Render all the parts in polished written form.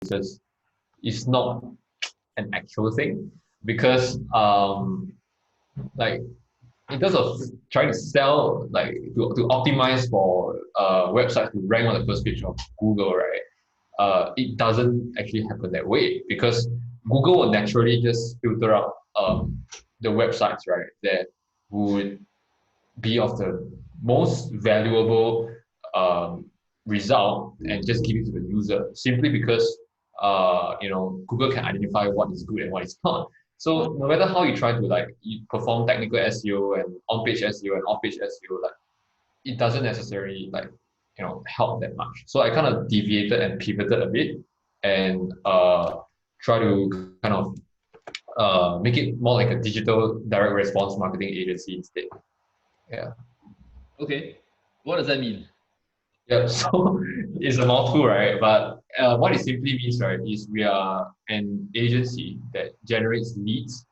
services is not an actual thing because like in terms of trying to sell, like to optimize for websites to rank on the first page of Google, right? It doesn't actually happen that way because Google will naturally just filter out the websites, right, that would be of the most valuable result and just give it to the user simply because Google can identify what is good and what is not. So no matter how you try to like you perform technical SEO and on-page SEO and off-page SEO, like it doesn't necessarily like help that much. So I kind of deviated and pivoted a bit and try to kind of make it more like a digital direct response marketing agency instead. Yeah. Okay. What does that mean? Yeah, so it's a mouthful, right? But what it simply means, right, is we are an agency that generates leads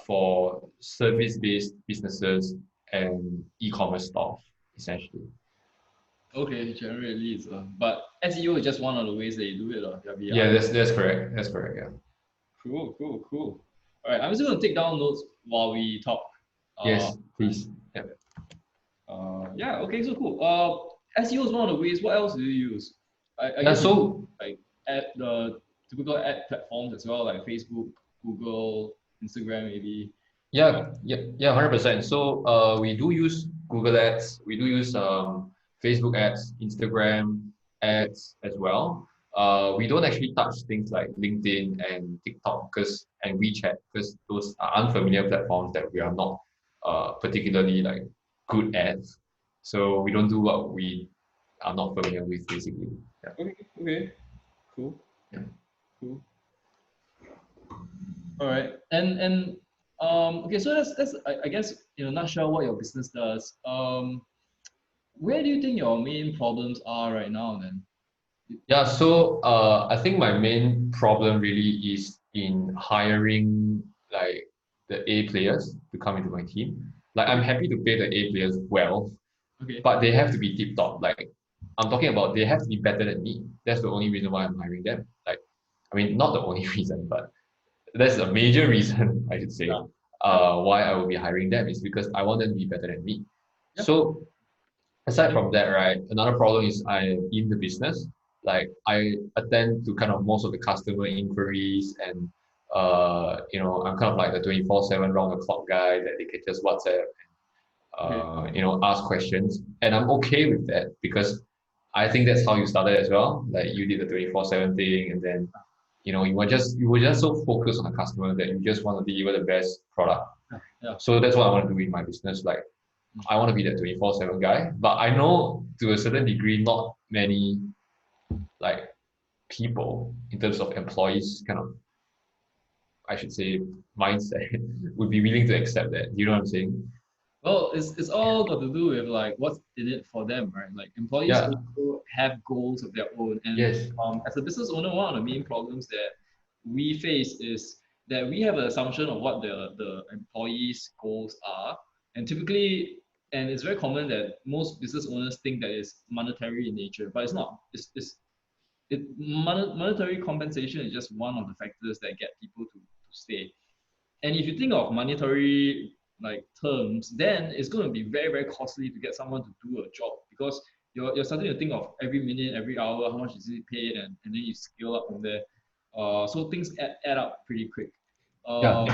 for service-based businesses and e-commerce stuff, essentially. Okay, generate leads. But SEO is just one of the ways that you do it. Yeah, that's correct. That's correct. Yeah. Cool. All right, I'm just going to take down notes while we talk. Yes, please. Yeah. Yeah. Okay. So cool. SEO is one of the ways. What else do you use? I guess so like ad the typical ad platforms as well, like Facebook, Google, Instagram, maybe. yeah, 100%. So we do use Google Ads. We do use Facebook ads, Instagram ads as well. We don't actually touch things like LinkedIn and TikTok and WeChat because those are unfamiliar platforms that we are not particularly like good at. So we don't do what we are not familiar with, basically. Yeah. Okay. Cool. Yeah. Cool. All right. And okay, so that's I guess in a nutshell what your business does. Where do you think your main problems are right now then? Yeah, so I think my main problem really is in hiring like the A players to come into my team. Like I'm happy to pay the A players well, Okay. but they have to be tip top. Like I'm talking about they have to be better than me. That's the only reason why I'm hiring them. Like, I mean, not the only reason, but that's a major reason I should say. Yeah. Why I will be hiring them is because I want them to be better than me. Yeah. So aside from that, right, another problem is I'm in the business. Like I attend to kind of most of the customer inquiries and I'm kind of like the 24/7 round the clock guy that they can just WhatsApp ask questions. And I'm okay with that because I think that's how you started as well. Like you did the 24/7 thing and then you were just so focused on the customer that you just want to deliver the best product. Yeah. So that's what I want to do in my business. Like I want to be that 24/7 guy, but I know to a certain degree, not many like people in terms of employees kind of, I should say, mindset would be willing to accept that. You know what I'm saying? Well, it's all got to do with like what's in it for them, right? Like employees Yeah. also have goals of their own, and Yes. as a business owner, one of the main problems that we face is that we have an assumption of what the employees' goals are, and typically, and it's very common that most business owners think that it's monetary in nature, but it's not. Monetary compensation is just one of the factors that get people to stay. And if you think of monetary like terms, then it's going to be very, very costly to get someone to do a job because you're starting to think of every minute, every hour, how much is it paid, and then you scale up from there. So things add up pretty quick. Yeah.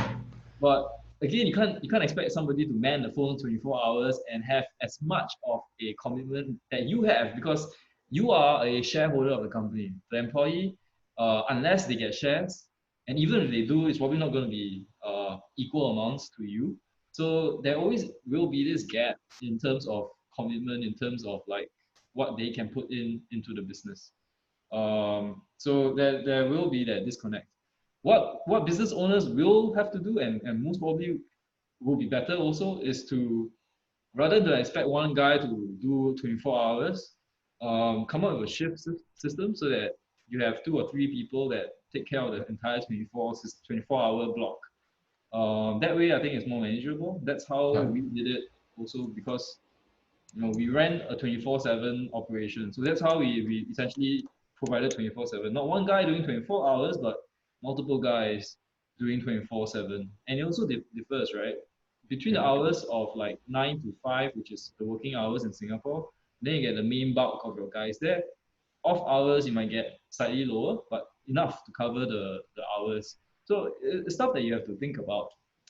But again, you can't expect somebody to man the phone 24 hours and have as much of a commitment that you have because you are a shareholder of the company. The employee, unless they get shares, and even if they do, it's probably not going to be equal amounts to you. So there always will be this gap in terms of commitment, in terms of like what they can put into the business. So there will be that disconnect. What business owners will have to do, and most probably will be better also, is to rather than expect one guy to do 24 hours, come up with a shift system so that you have 2 or 3 people that take care of the entire 24-hour block. That way, I think it's more manageable. That's how Yeah. we did it also because we ran a 24/7 operation. So that's how we essentially provided 24/7. Not one guy doing 24 hours, but multiple guys doing 24/7. And it also differs, right? Between the hours of like 9 to 5, which is the working hours in Singapore, then you get the main bulk of your guys there. Off hours, you might get slightly lower, but enough to cover the hours. So it's stuff that you have to think about.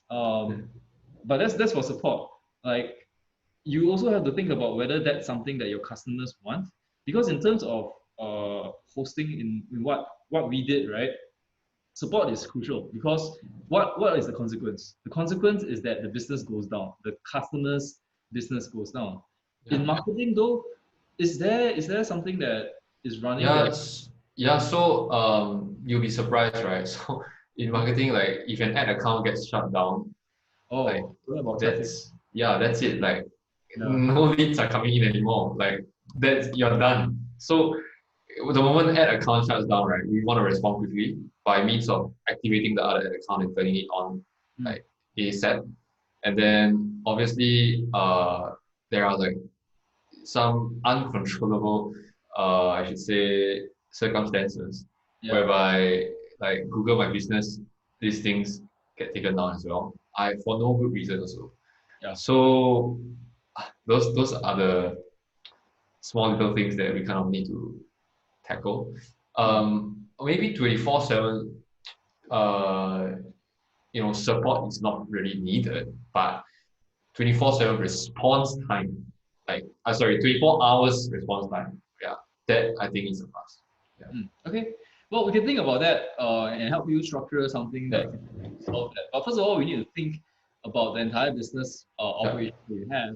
But that's for support. Like you also have to think about whether that's something that your customers want. Because in terms of hosting in what we did, right? Support is crucial because what is the consequence? The consequence is that the business goes down, the customer's business goes down. In marketing though, is there something that is running Yeah, that? yeah. So you'll be surprised, right? So in marketing, like if an ad account gets shut down, like Oh, what about traffic? that's it. Like Yeah. no leads are coming in anymore. Like that's you're done. So the moment ad account shuts down, right, we want to respond quickly by means of activating the other ad account and turning it on Mm. like ASAP. And then obviously there are like some uncontrollable I should say circumstances Yeah. whereby like Google My Business these things get taken down as well. I for no good reason also. Yeah. So those are the small little things that we kind of need to tackle. Maybe 24/7 support is not really needed, but 24/7 response time, like sorry, 24 hours response time. Yeah, that I think is a must. Yeah. Okay. Well, we can think about that and help you structure something Yeah. that can solve that. But first of all, we need to think about the entire business operation that you have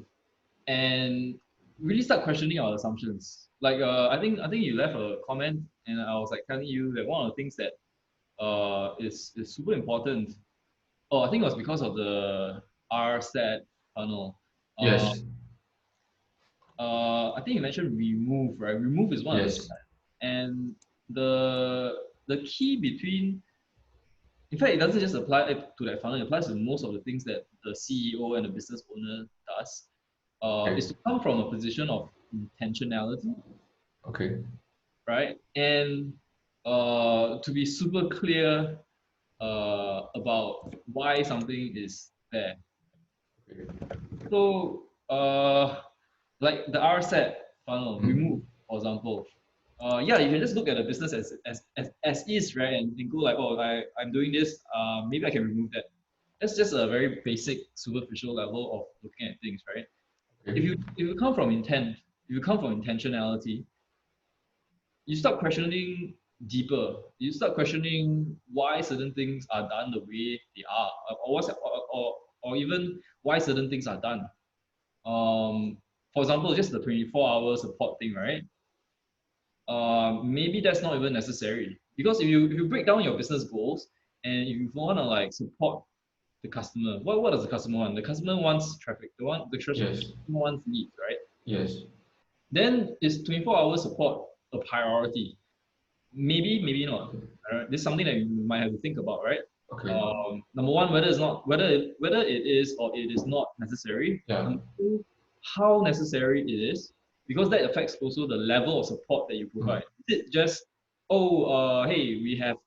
and really start questioning our assumptions. Like I think you left a comment and I was like telling you that one of the things that is super important. Oh, I think it was because of the RSAT funnel. Uh, Yes. I think you mentioned remove, right? Remove is one of the Yes. steps. And the key between, in fact, it doesn't just apply to that funnel. It applies to most of the things that the CEO and the business owner does. Is Okay. to come from a position of intentionality, Okay. right? And to be super clear about why something is there. Okay. So, like the RSAT funnel, remove, for example. Yeah, you can just look at the business as is, right? And go like, oh, I'm doing this. Maybe I can remove that. That's just a very basic, superficial level of looking at things, right? Okay. If you come from intent, if you come from intentionality, you start questioning deeper. You start questioning why certain things are done the way they are, or even why certain things are done. For example, just the 24-hour support thing, right? Maybe that's not even necessary because if you break down your business goals and if you want to like support the customer, what does the customer want? The customer wants traffic. The customer Yes. wants leads, right? Yes. Then is 24-hour support a priority? Maybe not. Okay. This is something that you might have to think about, right? Okay. Number one, whether it is or it is not necessary. Yeah. Number two, how necessary it is, because that affects also the level of support that you provide. Is it just, oh, hey, we have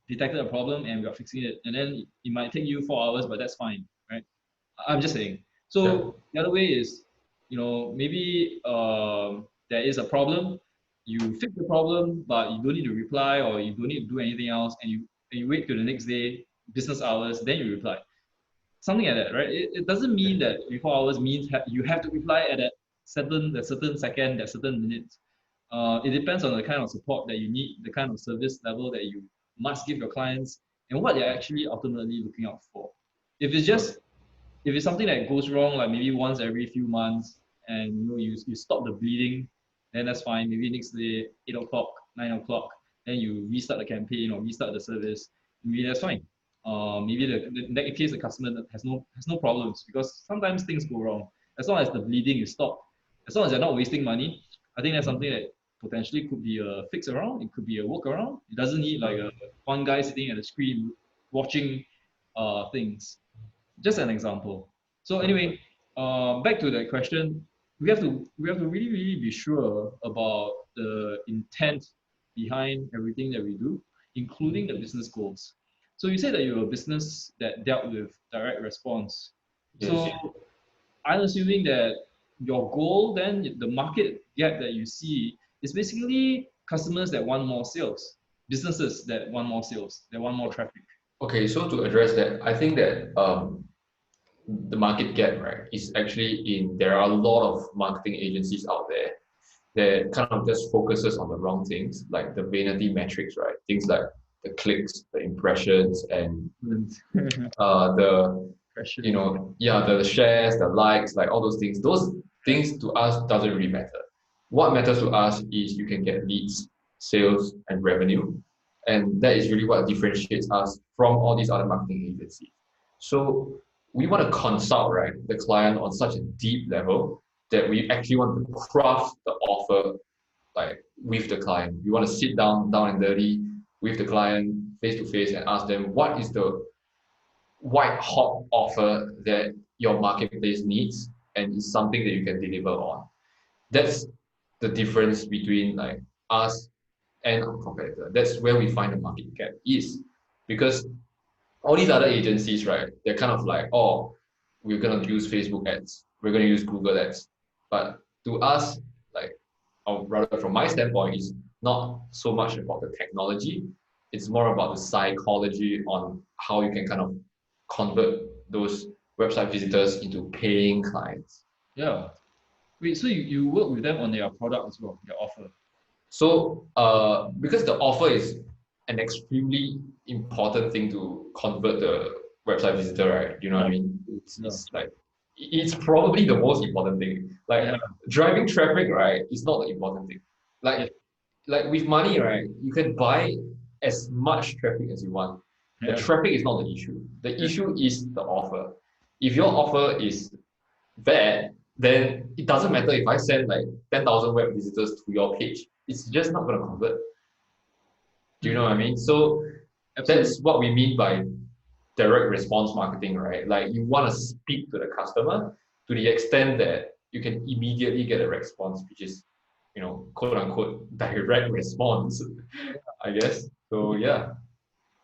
detected a problem and we are fixing it, and then it might take you 4 hours, but that's fine, right? I'm just saying. Yeah. So the other way is, maybe there is a problem. You fix the problem, but you don't need to reply or you don't need to do anything else, and you wait till the next day, business hours, then you reply. Something like that, right? It doesn't mean that 24 hours means you have to reply at that certain second, that certain minute. It depends on the kind of support that you need, the kind of service level that you must give your clients, and what they're actually ultimately looking out for. If it's just if it's something that goes wrong, like maybe once every few months, and you stop the bleeding, then that's fine. Maybe next day, 8 o'clock, 9 o'clock, then you restart the campaign or restart the service. Maybe that's fine. Maybe in that case the customer has no problems because sometimes things go wrong. As long as the bleeding is stopped, as long as you're not wasting money, I think that's something that potentially could be a fix around. It could be a workaround. It doesn't need like one guy sitting at a screen watching things. Just an example. So anyway, back to that question, we have to really really be sure about the intent behind everything that we do, including the business goals. So you said that you're a business that dealt with direct response. Yes. So I'm assuming that your goal, then the market gap that you see is basically customers that want more sales, businesses that want more sales, that want more traffic. Okay, so to address that, I think that the market gap, right, is actually there are a lot of marketing agencies out there that kind of just focuses on the wrong things, like the vanity metrics, right? Things like the clicks, the impressions, and the the shares, the likes, like all those things. Those things to us doesn't really matter. What matters to us is you can get leads, sales, and revenue, and that is really what differentiates us from all these other marketing agencies. So we want to consult, right, the client on such a deep level that we actually want to craft the offer like with the client. We want to sit down and dirty with the client face to face and ask them what is the white hot offer that your marketplace needs and is something that you can deliver on. That's the difference between like us and our competitor. That's where we find the market gap is, because all these other agencies, right, they're kind of like, oh, we're gonna use Facebook ads, we're gonna use Google ads. But to us, like, or rather from my standpoint, is not so much about the technology, it's more about the psychology on how you can kind of convert those website visitors into paying clients. Yeah. Wait, so you work with them on their product as well, their offer? So because the offer is an extremely important thing to convert the website visitor, right? You know what I mean? It's like it's probably the most important thing. Like driving traffic, right, is not the important thing. Like with money, right, you can buy as much traffic as you want. The traffic is not the issue. The issue is the offer. If your offer is bad, then it doesn't matter if I send like 10,000 web visitors to your page. It's just not going to convert. Do you know what I mean? So that's what we mean by direct response marketing, right? Like you want to speak to the customer to the extent that you can immediately get a response, which is, you know, quote unquote direct response, I guess. So yeah.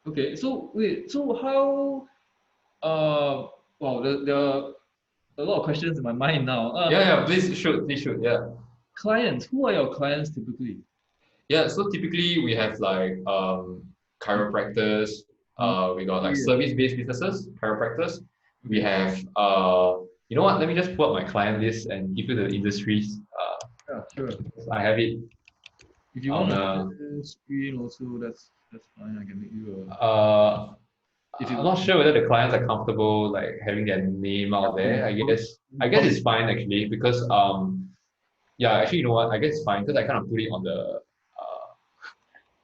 Okay, so wait, so how wow, there are a lot of questions in my mind now. Yeah, please shoot, yeah. Clients, who are your clients typically? Yeah, so typically we have like chiropractors, we got like service-based businesses, chiropractors. We have you know what? Let me just pull up my client list and give you the industries. Yeah, sure. I have it. If you want to screen also, that's fine. I can make you a. I'm not sure whether the clients are comfortable like having their name out there. I guess it's fine actually, because yeah, actually, you know what? I guess it's fine because I kind of put it on the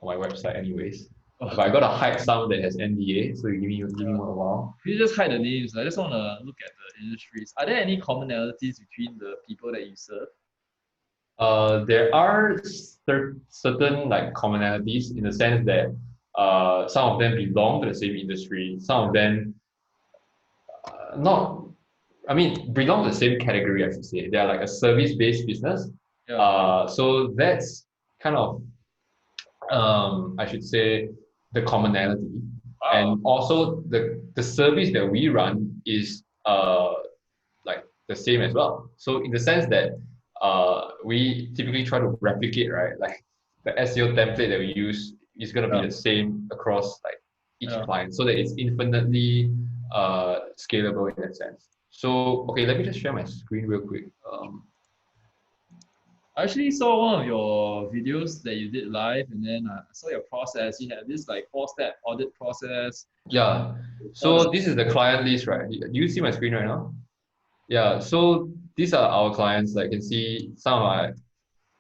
on my website anyways. But I gotta hide some that has NDA, so you give me one a while. You just hide the names. I just want to look at the industries. Are there any commonalities between the people that you serve? There are certain like commonalities in the sense that some of them belong to the same industry, some of them not. I mean, belong to the same category, I should say. They are like a service-based business. So that's kind of I should say the commonality. Wow. And also the service that we run is like the same as well. So in the sense that we typically try to replicate, right? Like the SEO template that we use is going to be the same across like each client, so that it's infinitely scalable in that sense. So okay, let me just share my screen real quick. I actually saw one of your videos that you did live, and then I saw your process. You had this like 4-step audit process. Yeah. So this is the client list, right? Do you see my screen right now? Yeah. So these are our clients. Like you can see, some are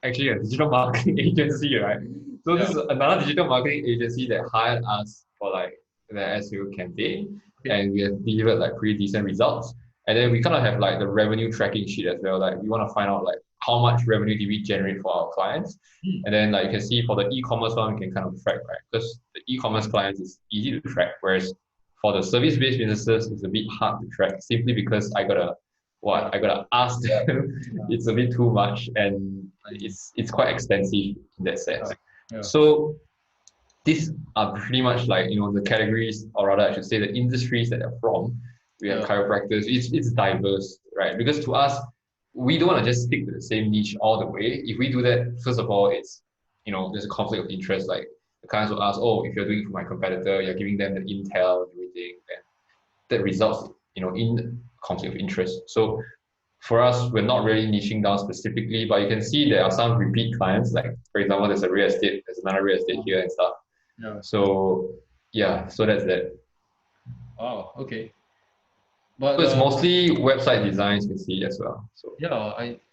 actually a digital marketing agency, right? So this is another digital marketing agency that hired us for like the SEO campaign, and we have delivered like pretty decent results. And then we kind of have like the revenue tracking sheet as well. Like we want to find out like how much revenue did we generate for our clients. And then like you can see for the e-commerce one, we can kind of track, right? Because the e-commerce clients is easy to track, whereas for the service-based businesses, it's a bit hard to track simply because I gotta ask them. It's a bit too much, and it's quite expensive in that sense. Yeah. So these are pretty much like, the categories, or rather I should say the industries that they're from. We have Yeah. chiropractors. It's diverse, right? Because to us, we don't want to just stick to the same niche all the way. If we do that, first of all, it's, there's a conflict of interest. Like the clients will ask, oh, if you're doing it for my competitor, you're giving them the intel and everything, and that results, in conflict of interest. So for us, we're not really niching down specifically, but you can see there are some repeat clients. Like for example, there's another real estate here and stuff. Yeah. So yeah, so that's that. Wow. Okay. So But it's mostly website designs you can see as well. So yeah,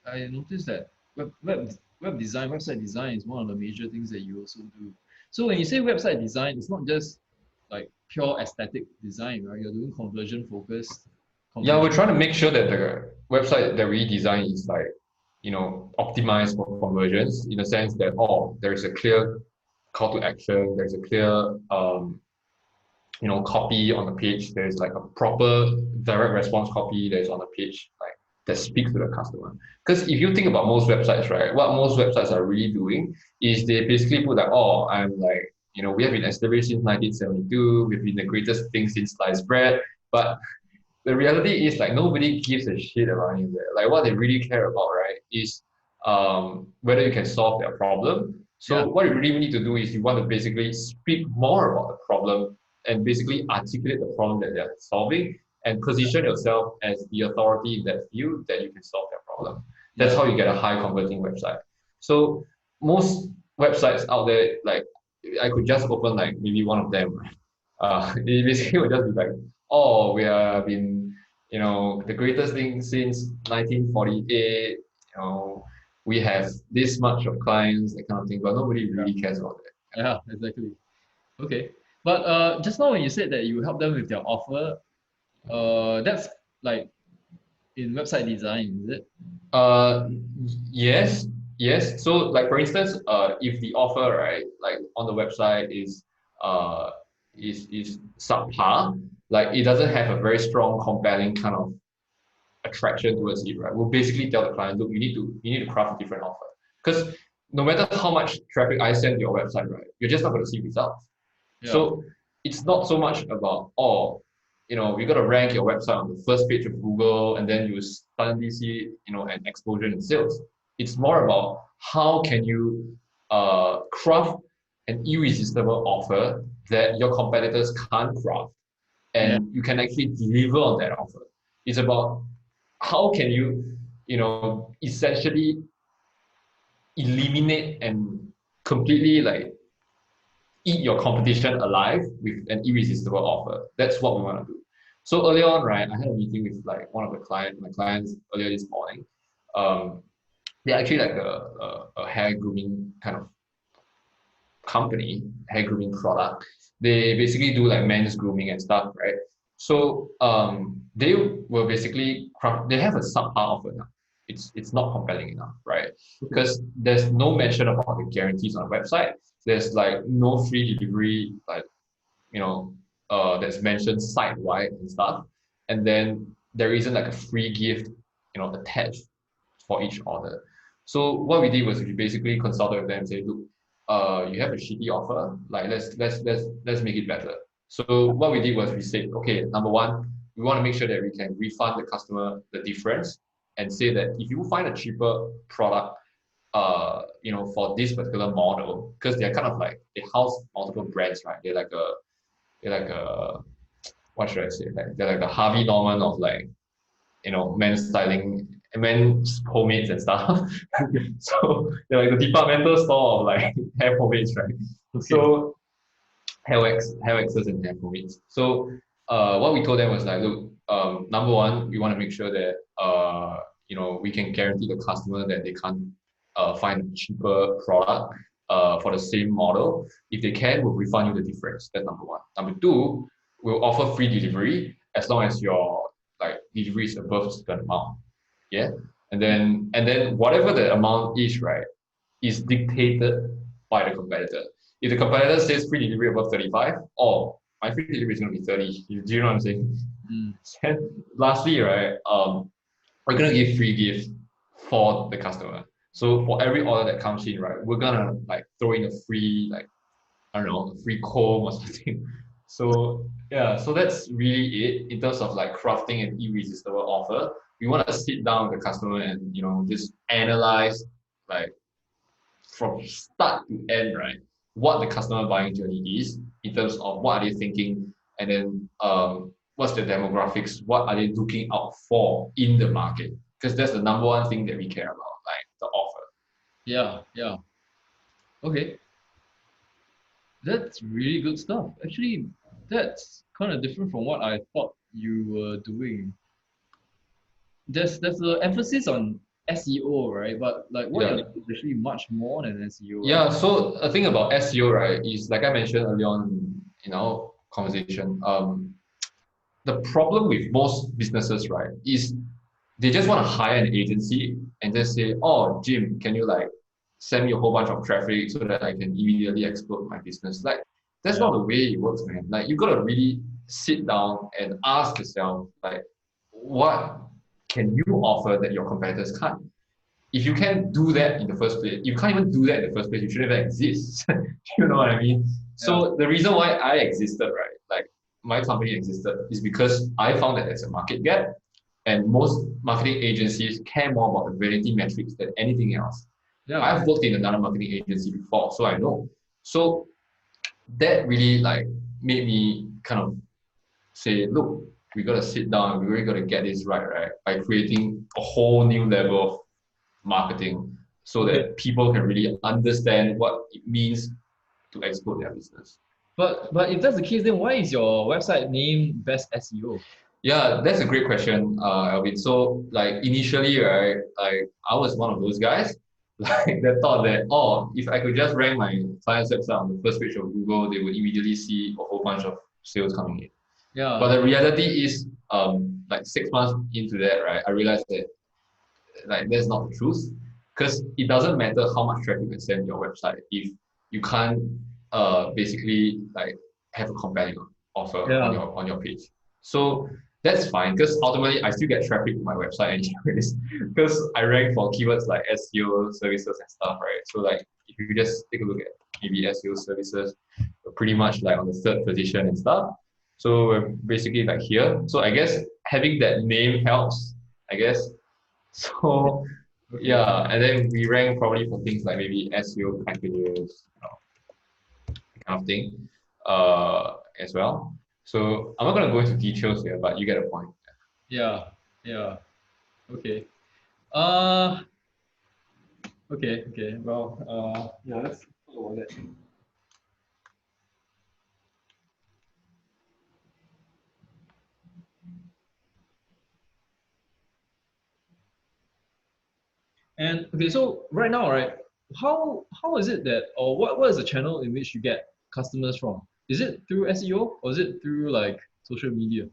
I noticed that web design, website design is one of the major things that you also do. So when you say website design, it's not just like pure aesthetic design, right? You're doing conversion focused yeah, we're conversion. trying to make sure that the website that we design is like, optimized for conversions in the sense that, oh, there's a clear call to action, there's a clear copy on the page. There's like a proper direct response copy that's on the page, like that speaks to the customer. Because if you think about most websites, right, what most websites are really doing is they basically put like, oh, I'm like, we have been established since 1972. We've been the greatest thing since sliced bread. But the reality is like nobody gives a shit about any of that. Like what they really care about, right, is whether you can solve their problem. Yeah. So what you really need to do is you want to basically speak more about the problem and basically articulate the problem that they're solving and position yourself as the authority in that field that you can solve their problem. That's Yeah. how you get a high converting website. So most websites out there, like I could just open like maybe one of them. It basically would just be like, oh, we have been, the greatest thing since 1948. We have this much of clients, that kind of thing, but nobody Yeah. really cares about that. Yeah, exactly. Okay. But just now when you said that you help them with their offer, that's like in website design, is it? Uh, yes, yes. So, like for instance, if the offer, right, like on the website uh is subpar, like it doesn't have a very strong, compelling kind of attraction towards it, right? We'll basically tell the client, look, you need to craft a different offer. Because no matter how much traffic I send to your website, right, you're just not going to see results. Yeah. So it's not so much about, oh, you got to rank your website on the first page of Google and then you suddenly see, an explosion in sales. It's more about how can you craft an irresistible offer that your competitors can't craft Yeah. and you can actually deliver on that offer. It's about how can you, essentially eliminate and completely like eat your competition alive with an irresistible offer. That's what we want to do. So earlier on, right, I had a meeting with like one of my clients earlier this morning. Um, they're actually like a hair grooming kind of company, hair grooming product. They basically do like men's grooming and stuff, right? So they will basically they have a subpar offer now. It's not compelling enough, right? Okay. Because there's no mention about the guarantees on the website. There's like no free delivery, like that's mentioned site wide and stuff. And then there isn't like a free gift, attached for each order. So what we did was we basically consulted with them and say, look, you have a shitty offer, like let's make it better. So what we did was we said, okay, number one, we want to make sure that we can refund the customer the difference and say that if you find a cheaper product, for this particular model, because they're kind of like they house multiple brands, right? They're like a what should I say? Like they're like the Harvey Norman of like men's styling, men's pomades and stuff. So they're like the departmental store of like hair pomades, right? Okay. So hair waxes and hair pomades. So what we told them was like, look, number one, we want to make sure that we can guarantee the customer that they can't find a cheaper product for the same model. If they can, we'll refund you the difference. That's number one. Number two, we'll offer free delivery as long as your like delivery is above a certain amount. Yeah. And then whatever the amount is, right, is dictated by the competitor. If the competitor says free delivery above 35, oh, my free delivery is going to be 30. Do you know what I'm saying? Mm. And lastly, right, we're going to give free gift for the customer. So for every order that comes in, right, we're gonna like throw in a free, like, I don't know, a free comb or something. So yeah, so that's really it in terms of like crafting an irresistible offer. We want to sit down with the customer and just analyze, like, from start to end, right, what the customer buying journey is in terms of what are they thinking, and then what's the demographics, what are they looking out for in the market, because that's the number one thing that we care about, like the offer. Yeah, yeah. Okay, that's really good stuff. Actually, that's kind of different from what I thought you were doing. There's an emphasis on SEO, right? But like what you're Yeah. doing is actually much more than SEO, right? Yeah, so the thing about SEO, right, is like I mentioned earlier on in our conversation, the problem with most businesses, right, is they just want to hire an agency and just say, oh, Jim, can you like send me a whole bunch of traffic so that I can immediately explode my business? Like, that's Yeah, not the way it works, man. Like, you got to really sit down and ask yourself, like, what can you offer that your competitors can't? If you can't do that in the first place, you can't even do that in the first place, you shouldn't even exist. You know what I mean? yeah, So the reason why I existed, right, like my company existed, is because I found that there's a market gap, and most marketing agencies care more about the vanity metrics than anything else. yeah. I've worked in another marketing agency before, so I know. So that really like made me kind of say, look, we gotta sit down, we really gotta get this right, right? By creating a whole new level of marketing so Okay. that people can really understand what it means to export their business. But if that's the case, then why is your website named Best SEO? Yeah, that's a great question, Alvin. So like initially, right, like I was one of those guys like that thought that, oh, if I could just rank my client's website on the first page of Google, they would immediately see a whole bunch of sales coming in. Yeah, But the reality is, like 6 months into that, right, I realized that like that's not the truth, because it doesn't matter how much traffic you send to your website if you can't basically like have a compelling offer on yeah, your page. So that's fine, because ultimately I still get traffic to my website anyways, because I rank for keywords like SEO services and stuff, right? So like if you just take a look at maybe SEO services, we're pretty much like on the third position and stuff. So we're basically like here. So I guess having that name helps, I guess. So okay. yeah, and then we rank probably for things like maybe SEO packages, kind of thing, as well. So I'm not gonna go into details here, but you get a point. Yeah, yeah, okay. Uh, okay, okay. Well, yeah, let's talk about that. And okay, so right now, right, how is it that, or what is the channel in which you get customers from? Is it through SEO or is it through like social media?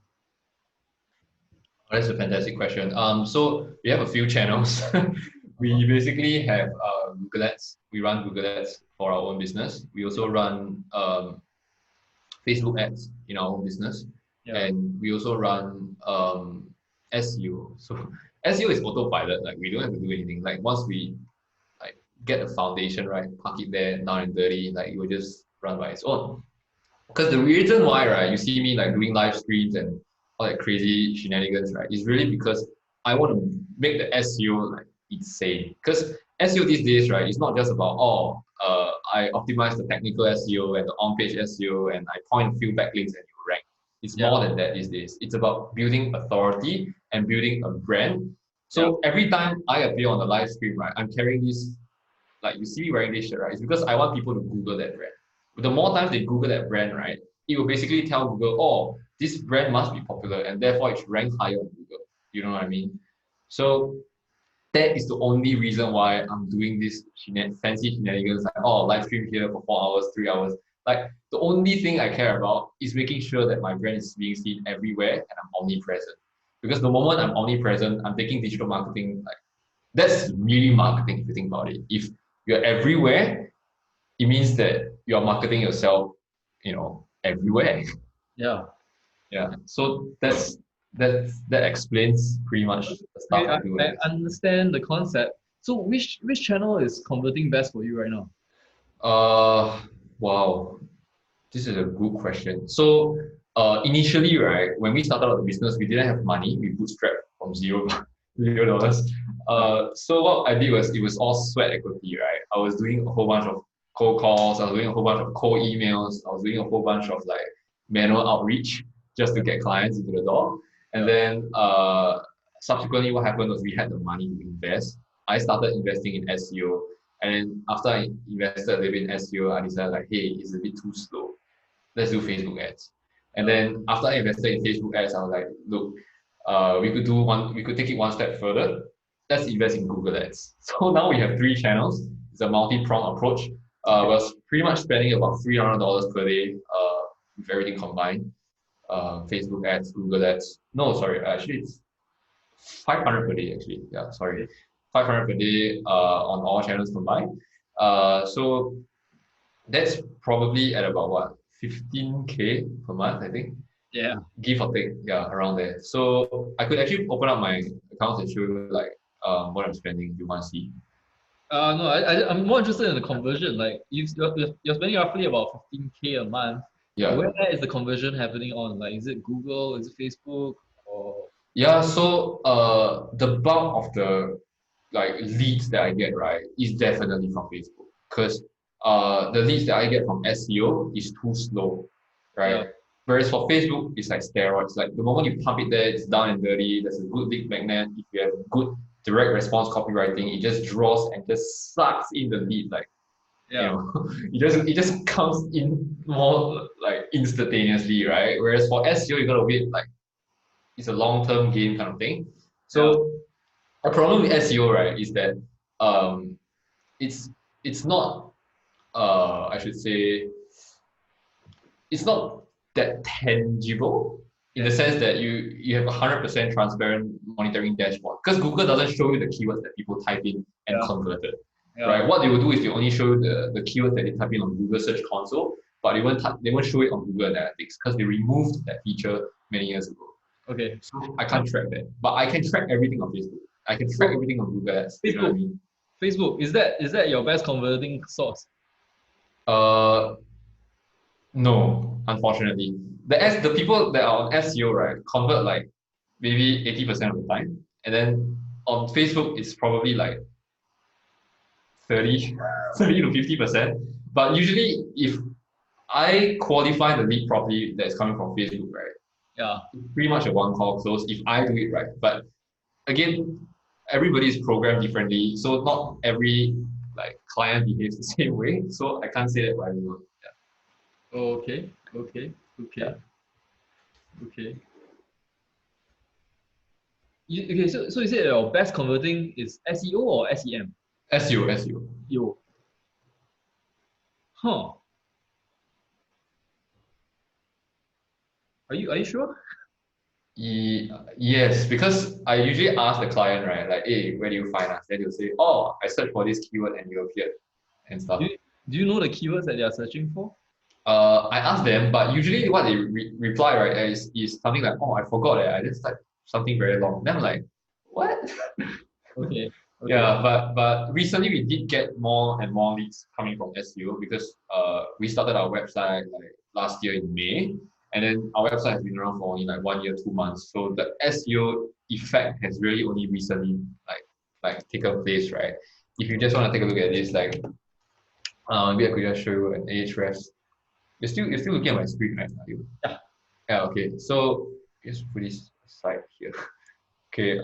That's a fantastic question. So we have a few channels. We basically have Google Ads. We run Google Ads for our own business. We also run Facebook ads in our own business, Yeah, and we also run SEO. So SEO is autopilot. Like we don't have to do anything. Like once we like get the foundation right, park it there down and dirty, like it will just run by its own. Because the reason why, right, you see me like doing live streams and all that crazy shenanigans, right, is really because I want to make the SEO like insane. Because SEO these days, right, it's not just about, oh, I optimize the technical SEO and the on-page SEO and I point a few backlinks and you rank. It's yeah, more than that these days. It's about building authority and building a brand. yeah, So every time I appear on the live stream, right, I'm carrying this, like you see me wearing this shirt, right? It's because I want people to Google that brand. But the more times they Google that brand, right, it will basically tell Google, oh, this brand must be popular and therefore it should rank higher on Google. You know what I mean? So that is the only reason why I'm doing this fancy shenanigans, like, oh, live stream here for 4 hours, 3 hours. Like the only thing I care about is making sure that my brand is being seen everywhere and I'm omnipresent. Because the moment I'm omnipresent, I'm taking digital marketing, like that's really marketing if you think about it. If you're everywhere, it means that you're marketing yourself, everywhere. yeah. Yeah. So that explains pretty much the Okay, stuff I do, I I guess. understand the concept. So which channel is converting best for you right now? Wow, this is a good question. So, initially, right, when we started out the business, we didn't have money. We bootstrapped from zero, $0. So what I did was it was all sweat equity, right? I was doing a whole bunch of cold calls. I was doing a whole bunch of cold emails. I was doing a whole bunch of like manual outreach just to get clients into the door. And Yeah. then subsequently, what happened was we had the money to invest. I started investing in SEO. And then after I invested a little bit in SEO, I decided like, hey, it's a bit too slow. Let's do Facebook ads. And Yeah. then after I invested in Facebook ads, I was like, look, we could take it one step further. Let's invest in Google ads. So now we have three channels. It's a multi-pronged approach. Okay. We're pretty much spending about $300 per day with everything combined. Facebook ads, Google ads. No, sorry, actually it's 500 per day actually. Yeah, sorry. Okay. 500 per day on all channels combined. So that's probably at about what 15K per month, I think, Yeah. give or take, yeah, around there. So I could actually open up my accounts and show you like what I'm spending if you want to see. No, I'm more interested in the conversion. Like you're spending roughly about 15K a month. Yeah, Where is the conversion happening on? Like, is it Google? Is it Facebook? Or yeah. So the bulk of the like leads that I get right is definitely from Facebook because the leads that I get from SEO is too slow, yeah, right? Whereas for Facebook, it's like steroids. Like the moment you pump it there, it's down and dirty. There's a good lead magnet. If you have good direct response copywriting, it just draws and just sucks in the lead. Like you yeah, know, it just comes in more like instantaneously, right? Whereas for SEO, you gotta wait like it's a long term game kind of thing. yeah. So a problem with SEO, right, is that um, it's it's not I should say it's not that tangible in the Okay. sense that you have 100% transparent monitoring dashboard because Google doesn't show you the keywords that people type in and Yeah, converted, yeah. right? What they will do is they only show you the keywords that they type in on Google Search Console, but they won't show it on Google Analytics because they removed that feature many years ago. Okay. So I can't track that, but I can track everything on Facebook. I can track So everything on Google Ads. You know what I Facebook, mean? Facebook, is that your best converting source? Uh, no, unfortunately. The people that are on SEO, right, convert like maybe 80% of the time. And then on Facebook, it's probably like 30, 30 to 50%. But usually if I qualify the lead properly that's coming from Facebook, right, Yeah. it's pretty much a one call close if I do it right. But again, everybody is programmed differently. So not every like client behaves the same way. So I can't say that for everyone. Okay. Okay. Yeah. Okay. Okay. Okay. So you said your best converting is SEO or SEM? Yeah. SEO, SEO. Yo. Huh. Are you sure? Yes, because I usually ask the client, right, like, hey, where do you find us? Then they'll say, oh, I searched for this keyword and you appeared and Do stuff. you, do you know the keywords that they are searching for? I ask them, but usually what they reply, right, is something like, oh, I forgot it. I just typed something very long. Then I'm like, what? Okay. Okay. Yeah, but recently we did get more and more leads coming from SEO because we started our website like last year in May, and then our website has been around for only like 1 year, 2 months. So the SEO effect has really only recently like taken place, right? If you just want to take a look at this, like maybe I could just show you an Ahrefs. You're still looking at my screen, right? Are you? Yeah. Yeah. Okay. So just put this aside here. Okay.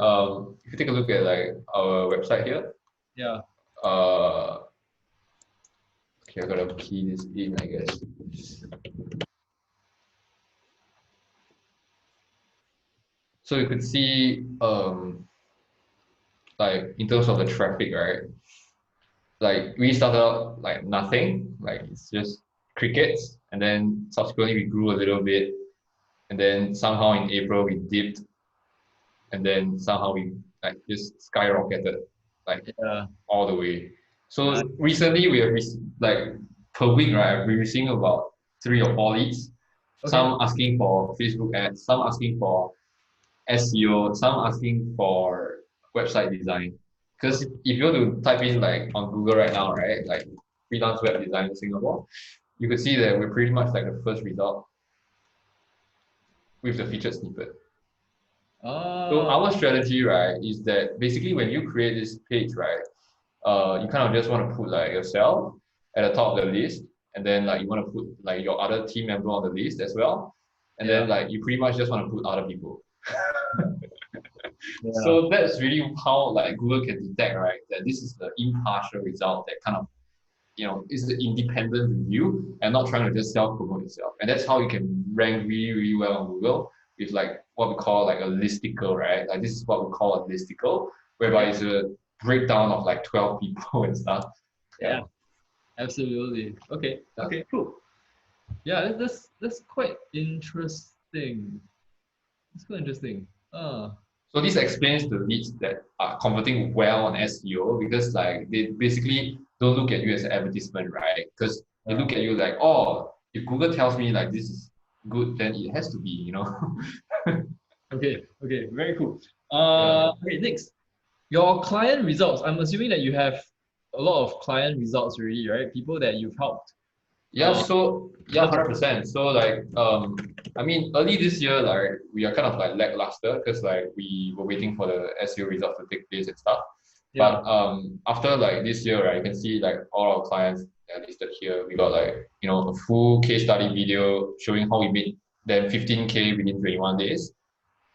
If you take a look at like our website here. Yeah. Uh, okay, I gotta key this in, I guess. So you could see, like in terms of the traffic, right? Like we started out like nothing, like it's just crickets, and then subsequently we grew a little bit, and then somehow in April we dipped, and then somehow we like just skyrocketed, like Yeah. all the way. Nice. So recently we have like per week, right? We're receiving about 3 or 4 leads. Okay. Some asking for Facebook ads, some asking for SEO, some asking for website design. Because if you want to type in like on Google right now, right, like freelance web design in Singapore, you could see that we're pretty much like the first result with the featured snippet. So Ah, our strategy, right, is that basically when you create this page, right, you kind of just want to put like yourself at the top of the list, and then like you want to put like your other team member on the list as well, and yeah, then like you pretty much just want to put other people. yeah, So that's really how like Google can detect, right, that this is the impartial result that kind of is the independent review and not trying to just self promote yourself. And that's how you can rank really, really well on Google with like what we call like a listicle, right? Like this is what we call a listicle, whereby okay, it's a breakdown of like 12 people and stuff. yeah, Yeah. absolutely. Okay, Yeah. okay, cool. Yeah, that's quite interesting. It's quite interesting. So this explains the leads that are converting well on SEO because like they basically don't look at you as an advertisement, right? Because they Yeah. look at you like, oh, if Google tells me like this is good, then it has to be, Okay, okay, very cool. Yeah. Okay, next, your client results. I'm assuming that you have a lot of client results already, right? People that you've helped. Yeah, Uh, so yeah, what? 100%. So like I mean early this year like we are kind of like lackluster because like we were waiting for the SEO results to take place and stuff. Yeah, But after like this year, right, you can see like all our clients are listed here. We got like, a full case study video showing how we made them 15K within 21 days,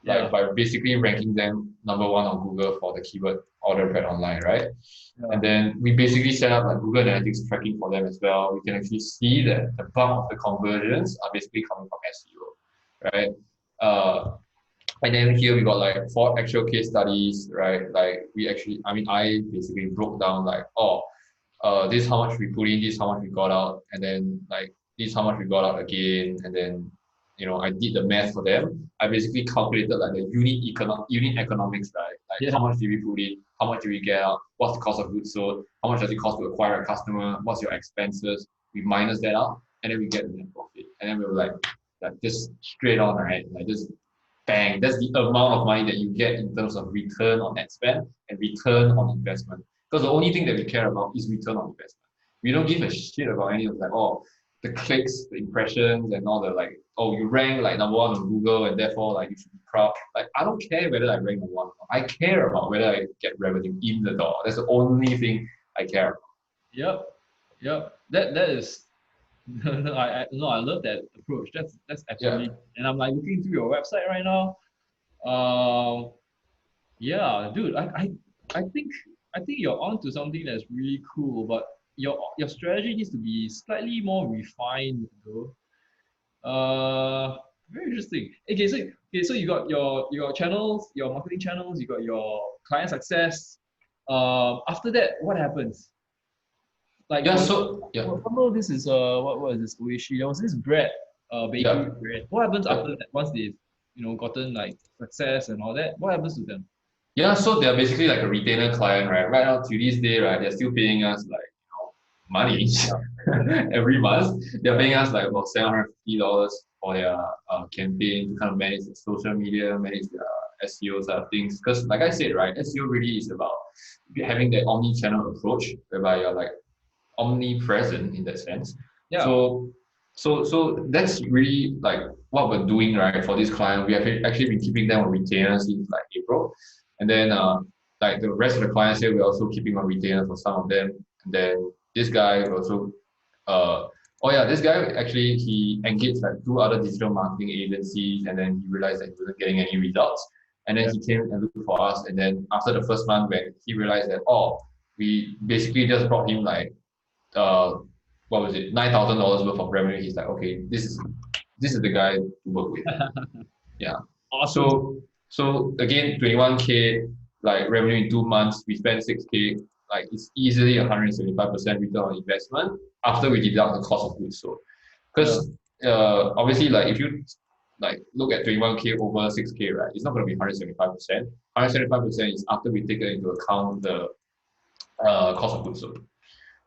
like yeah, by basically ranking them number one on Google for the keyword order bread online, right? yeah, And then we basically set up like Google Analytics tracking for them as well. We can actually see that the bulk of the conversions are basically coming from SEO, right? Uh, and then here we got like 4 actual case studies, right? Like we actually, I mean, I basically broke down like, oh, this is how much we put in, this is how much we got out, and then like this is how much we got out again, and then I did the math for them. I basically calculated like the unit economics, right? Like yeah, how much did we put in, how much did we get out, what's the cost of goods sold, how much does it cost to acquire a customer, what's your expenses. We minus that out, and then we get the net profit, and then we were like just straight on, right? Like just bang, that's the amount of money that you get in terms of return on ad spend and return on investment. Because the only thing that we care about is return on investment. We don't give a shit about any of like, oh, the clicks, the impressions, and all the like, oh, you rank like number one on Google and therefore like you should be proud. Like I don't care whether I rank number one. I care about whether I get revenue in the door. That's the only thing I care about. yep, yep. That is no, I love that approach. That's Yeah. absolutely. And I'm like looking through your website right now. Um, yeah, dude, I think you're onto something that's really cool, but your strategy needs to be slightly more refined though. Very interesting. Okay, so you got your channels, your marketing channels, you got your client success. After that, what happens? Like Yeah, for so yeah. for example, this is what is this Oishi? There was this bread, bakery Yeah. bread. What happens Yeah. after that? Once they've gotten like success and all that, what happens to them? Yeah, so they're basically like a retainer client, right? Right now to this day, right, they're still paying us like money Yeah, every month. They're yeah, paying us like about $750 for their campaign to kind of manage their social media, manage their SEO side of things. Because like I said, right, SEO really is about having that omni-channel approach whereby you're like omnipresent in that sense. yeah, So so that's really like what we're doing, right, for this client. We have actually been keeping them on retainer since like April. And then like the rest of the clients here, we're also keeping on retainer for some of them. And then this guy also oh yeah, this guy actually he engaged like 2 other digital marketing agencies and then he realized that he wasn't getting any results. And then yeah, he came and looked for us. And then after the first month when he realized that, oh, we basically just brought him like uh what was it, $9,000 worth of revenue. He's like, okay, this is the guy to work with. Yeah. awesome. So again, 21K like revenue in 2 months, we spent 6K, like it's easily 175% return on investment after we deduct the cost of goods sold. Yeah, Because obviously like if you like look at 21K over 6K, right, it's not going to be 175%. 175% is after we take into account the cost of goods sold.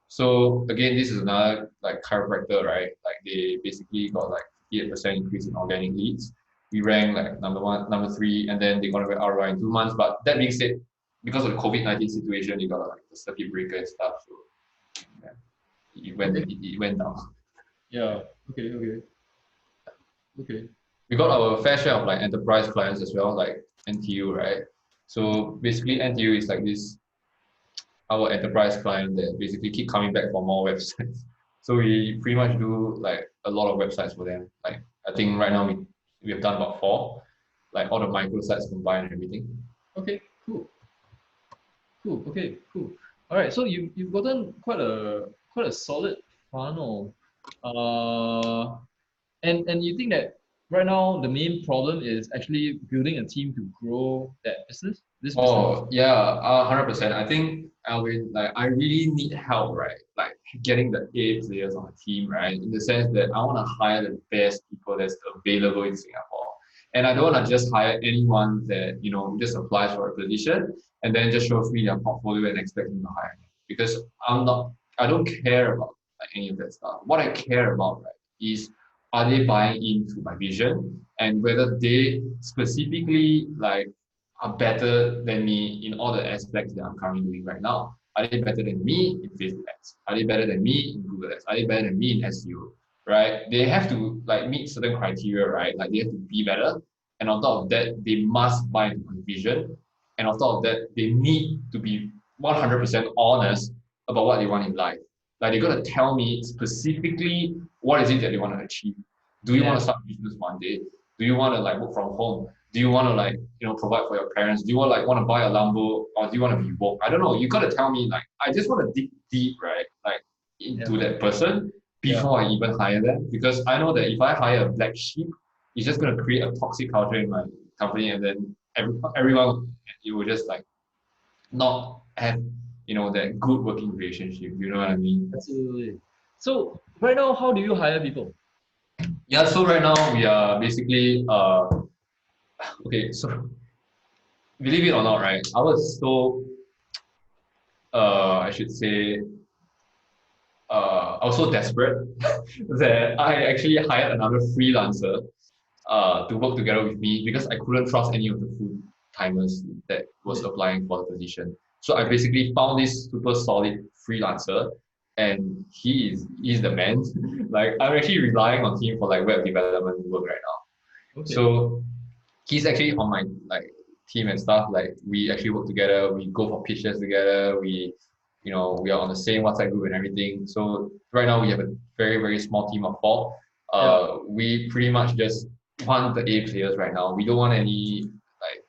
So again, this is another like chiropractor, right? Like they basically got like 58% increase in organic leads. We rank like number one, number three, and then they got a ROI in 2 months. But that being said, because of the COVID-19 situation, you got like the circuit breaker and stuff. So yeah, it went down. Yeah. Okay. Okay. Okay. We got our fair share of like enterprise clients as well, like NTU, right? So basically, NTU is like this our enterprise client that basically keep coming back for more websites. So we pretty much do like a lot of websites for them. Like I think right now we have done about 4, like all the microsites combined and everything. Okay. Cool. Cool. Okay. Cool. All right. So you've gotten quite a solid funnel. Uh, and you think that right now the main problem is actually building a team to grow that business, this business? Oh yeah, 100%. I think Alvin, like I really need help, right? Like getting the A players on the team, right? In the sense that I want to hire the best people that's available in Singapore, and I don't want to just hire anyone that just applies for a position and then just shows me their portfolio and expect me to hire them. Because I don't care about like any of that stuff. What I care about, right, is are they buying into my vision and whether they specifically like are better than me in all the aspects that I'm currently doing right now. Are they better than me in Facebook ads? Are they better than me in Google ads? Are they better than me in SEO? Right? They have to like meet certain criteria, right? Like they have to be better. And on top of that, they must buy into my vision. And on top of that, they need to be 100% honest about what they want in life. Like they're gonna tell me specifically what is it that they want to achieve. Do you want to start a business one day? Do you want to like work from home? Do you want to like provide for your parents? Do you want to buy a Lambo or do you want to be woke? I don't know. You gotta tell me like I just want to dig deep, right? Like into that person before I even hire them because I know that if I hire a black sheep, it's just gonna create a toxic culture in my company and then everyone it will just like not have that good working relationship. You know what I mean? Absolutely. So right now, how do you hire people? Yeah. So right now we are basically okay. So believe it or not, right? I was so I should say I was so desperate that I actually hired another freelancer to work together with me because I couldn't trust any of the full timers that was applying for the position. So I basically found this super solid freelancer, and he's the man. Like I'm actually relying on him for like web development work right now. Okay. So he's actually on my like team and stuff. Like we actually work together. We go for pitches together. We are on the same WhatsApp group and everything. So right now we have a very very small team of 4. We pretty much just want the A players right now. We don't want any like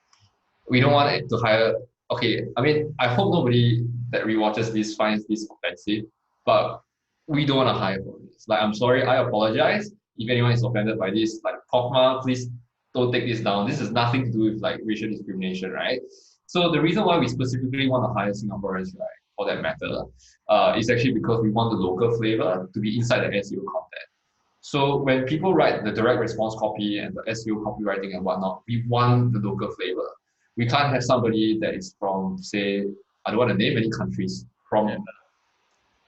we don't want it to hire. Okay, I mean I hope nobody that rewatches this finds this offensive, but we don't want to hire for this. Like I'm sorry, I apologize if anyone is offended by this. Like Pogma, please don't take this down. This has nothing to do with like racial discrimination, right? So the reason why we specifically want to hire Singaporeans, right, for that matter, is actually because we want the local flavor to be inside the SEO content. So when people write the direct response copy and the SEO copywriting and whatnot, we want the local flavor. We can't have somebody that is from, say, I don't want to name any countries, from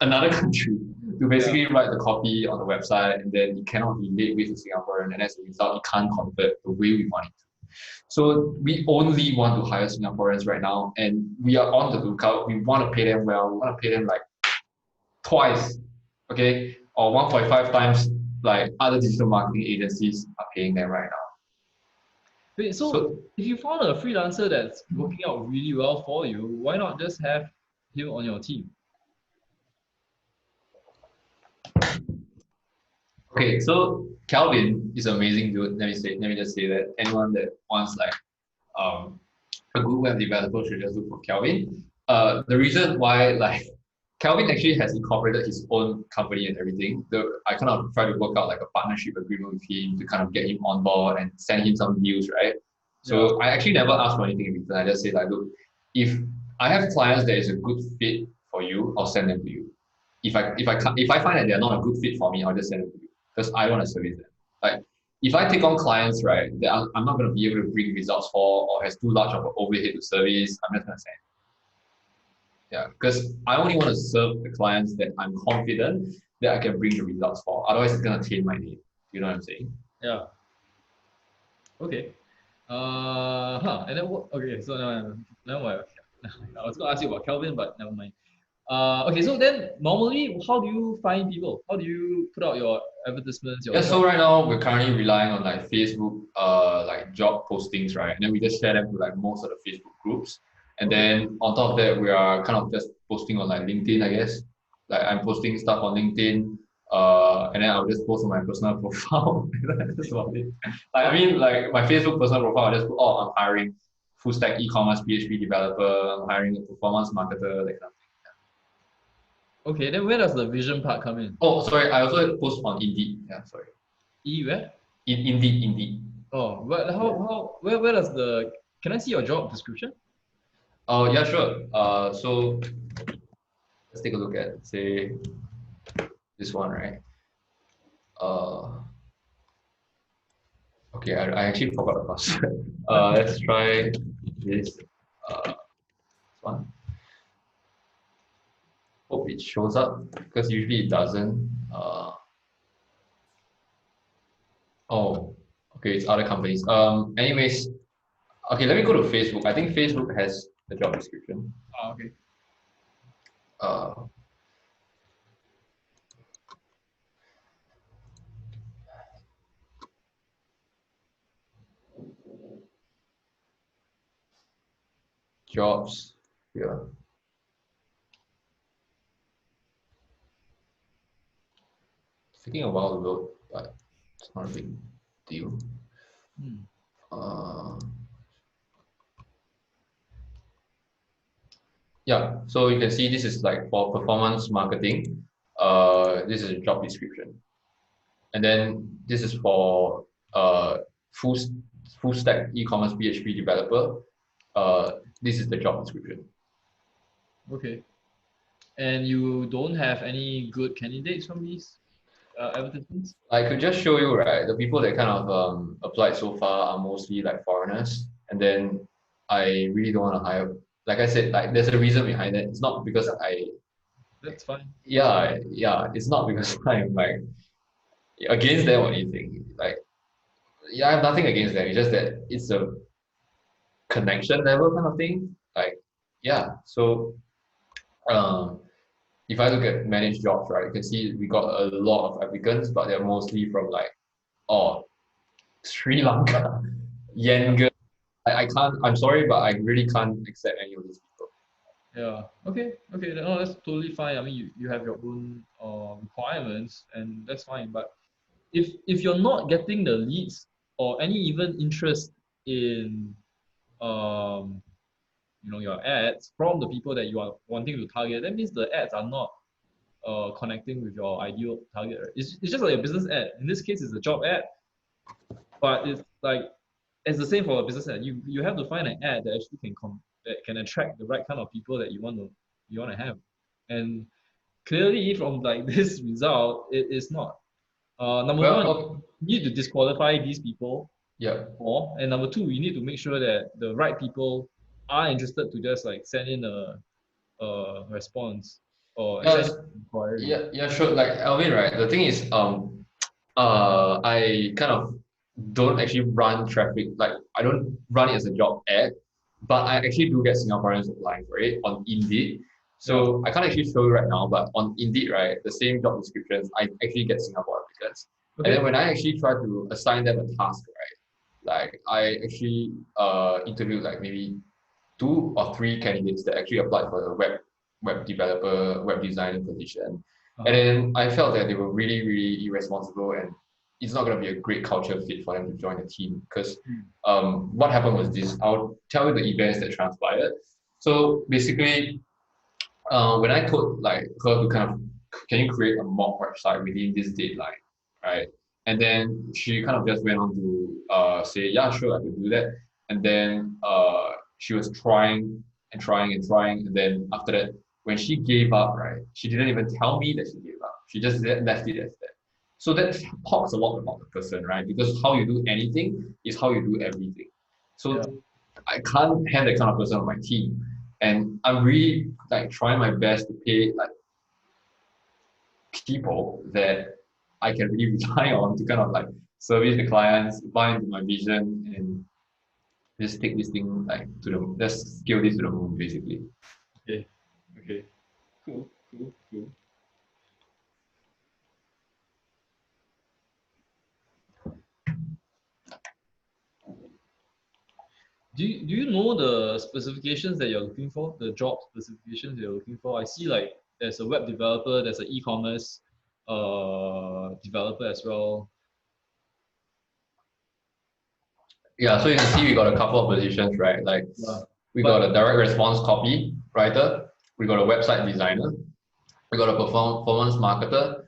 another country to basically write the copy on the website and then it cannot relate with the Singaporean and as a result, it can't convert the way we want it to. So we only want to hire Singaporeans right now and we are on the lookout. We want to pay them well. We want to pay them like twice, okay, or 1.5 times like other digital marketing agencies are paying them right now. Wait, so if you found a freelancer that's working out really well for you, why not just have him on your team? Okay, so Calvin is an amazing dude. Let me just say that anyone that wants like a good web developer should just look for Calvin. The reason why like Calvin actually has incorporated his own company and everything. I kind of try to work out like a partnership agreement with him to kind of get him on board and send him some deals, right? So I actually never ask for anything in return. I just say like, look, if I have clients that is a good fit for you, I'll send them to you. If I find that they're not a good fit for me, I'll just send them to you because I want to service them. Like if I take on clients, right, that I'm not going to be able to bring results for or has too large of an overhead to service, I'm just going to send. Yeah, because I only want to serve the clients that I'm confident that I can bring the results for. Otherwise, it's gonna taint my name. You know what I'm saying? Yeah. Okay. And then what? Okay. So now what? I was gonna ask you about Kelvin, but never mind. Okay, so then normally, how do you find people? How do you put out your advertisements, your Yeah, job? so right now we're currently relying on like Facebook, like job postings, right? And then we just share them to like most of the Facebook groups. And Okay. then on top of that, we are kind of just posting on like LinkedIn, I guess. Like I'm posting stuff on LinkedIn, and then I'll just post on my personal profile. That's about it. Like I mean, like my Facebook personal profile, I just put, oh, I'm hiring full stack e-commerce PHP developer, I'm hiring a performance marketer, that kind of thing. Okay, then where does the vision part come in? Oh, sorry, I also post on Indeed. Yeah, sorry. Where? Indeed. Oh, but Yeah. where does the, can I see your job description? Oh, yeah, sure. So let's take a look at, say, this one, right? Uh, okay, I actually forgot the password. Let's try this one. Hope it shows up because usually it doesn't. Oh, okay, it's other companies. Anyways, okay, let me go to Facebook. I think Facebook has the job description. Okay. Uh, Jobs. Yeah, it's taking a while to load, but it's not a big deal. Hmm. Uh, Yeah, so you can see this is like for performance marketing. This is a job description, and then this is for full full stack e-commerce PHP developer. This is the job description. Okay. And you don't have any good candidates from these advertisements? I could just show you, right? The people that kind of applied so far are mostly like foreigners, and then I really don't want to hire. Like I said, like there's a reason behind it. It's not because That's fine. yeah, it's not because I'm like against them or anything. Like yeah, I have nothing against them. It's just that it's a connection level kind of thing. Like, yeah. So, um, if I look at managed jobs, right, you can see we got a lot of applicants, but they're mostly from like, oh, Sri Lanka, Yeah. Yenga. I can't. I'm sorry, but I really can't accept any of these people. Yeah. Okay. Okay. No, that's totally fine. I mean, you have your own requirements, and that's fine. But if you're not getting the leads or any even interest in um your ads from the people that you are wanting to target, that means the ads are not connecting with your ideal target. Right? It's just like a business ad. In this case, it's a job ad, but it's like it's the same for a business ad. You have to find an ad that actually that can attract the right kind of people that you want to have. And clearly from like this result, it is not. Number Well, one, okay, you need to disqualify these people yeah. more, and number two, you need to make sure that the right people are interested to just like send in a response or Yeah, send in an inquiry. yeah, sure. Like Alvin, right? The thing is, I kind of don't actually run traffic. Like I don't run it as a job ad, but I actually do get Singaporeans applying for it on Indeed. Yeah. So I can't actually show you right now, but on Indeed, right, the same job descriptions, I actually get Singapore applicants. And then Okay. when I actually try to assign them a task, right, like I actually interviewed like maybe two or three candidates that actually applied for the web developer, web designer position. And Uh-huh. then I felt that they were really irresponsible and it's not going to be a great culture fit for them to join the team because Hmm. what happened was this. I'll tell you the events that transpired. So basically, when I told like her to kind of, can you create a mock website within this deadline, right? And then she kind of just went on to say, yeah, sure, I could do that. And then she was trying and then after that, when she gave up, right, she didn't even tell me that she gave up. She just left it as that. So that talks a lot about the person, right? Because how you do anything is how you do everything. Yeah. So I can't have that kind of person on my team. And I'm really like trying my best to pay like people that I can really rely on to kind of like service the clients, buy into my vision, and just take this thing like to the, let's scale this to the moon basically. Okay. Okay. Cool. Cool. Cool. Do you know the specifications that you're looking for? The job specifications you're looking for? I see like there's a web developer, there's an e-commerce developer as well. Yeah, so you can see we got a couple of positions, right? Like we got a direct response copy writer, we got a website designer, we got a performance marketer.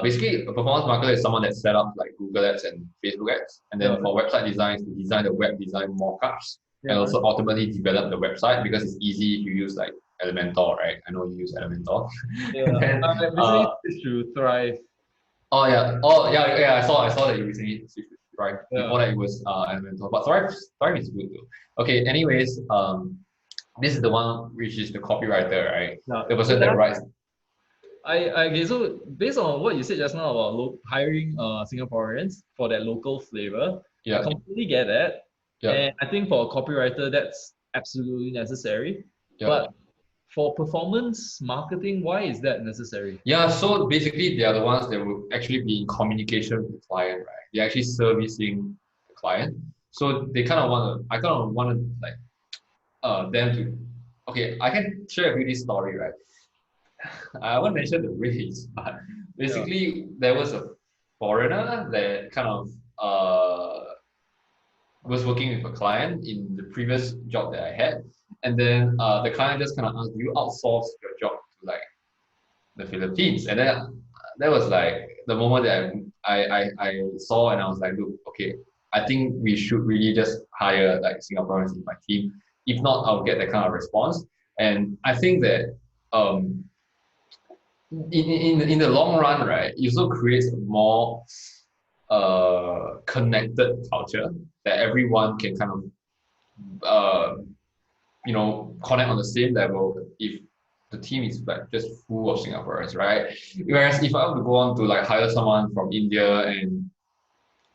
Basically, a performance marketer is someone that set up like Google Ads and Facebook Ads, and then for website design, to design the web design mockups, and also ultimately develop the website because it's easy if you use like Elementor, right? I know you use Elementor. Yeah, then, I recently switched to Thrive. Yeah. I saw that you recently switched to Thrive. Before that, it was Elementor, but Thrive is good though. Okay. Anyways, this is the one which is the copywriter, right? The person that writes. Okay, so based on what you said just now about hiring Singaporeans for that local flavor, I completely get that. And I think for a copywriter, that's absolutely necessary. But for performance marketing, why is that necessary? Yeah, so basically they are the ones that will actually be in communication with the client, right? They're actually servicing the client. So they kind of I kind of want to like them to, okay, I can share with you this story, right? I won't mention the race, but basically there was a foreigner that kind of was working with a client in the previous job that I had, and then the client just kind of asked, "Do you outsource your job to like the Philippines?" And then that was like the moment that I saw, and I was like, "Look, okay, I think we should really just hire like Singaporeans in my team. If not, I'll get that kind of response." And I think that in the long run, right, it also creates a more connected culture that everyone can kind of connect on the same level if the team is like just full of Singaporeans, right? Whereas if I were to go on to like hire someone from India and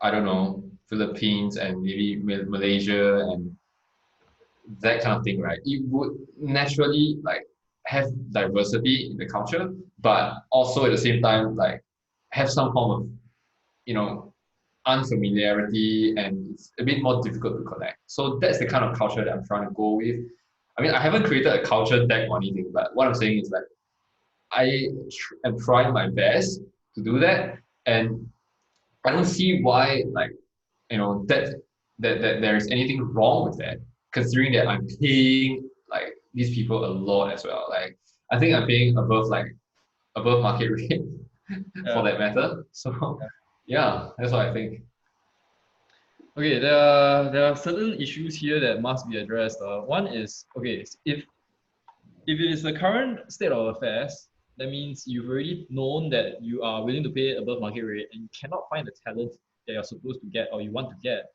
I don't know, Philippines and maybe Malaysia and that kind of thing, right? It would naturally like have diversity in the culture, but also at the same time like have some form of unfamiliarity, and it's a bit more difficult to connect. So that's the kind of culture that I'm trying to go with. I mean, I haven't created a culture deck or anything, but what I'm saying is like am trying my best to do that, and I don't see why like that there is anything wrong with that, considering that I'm paying like these people a lot as well. Like I think I'm paying above market rate for that matter. So yeah, that's what I think. Okay, there are certain issues here that must be addressed. One is, okay, if it is the current state of affairs, that means you've already known that you are willing to pay above market rate and you cannot find the talent that you're supposed to get or you want to get,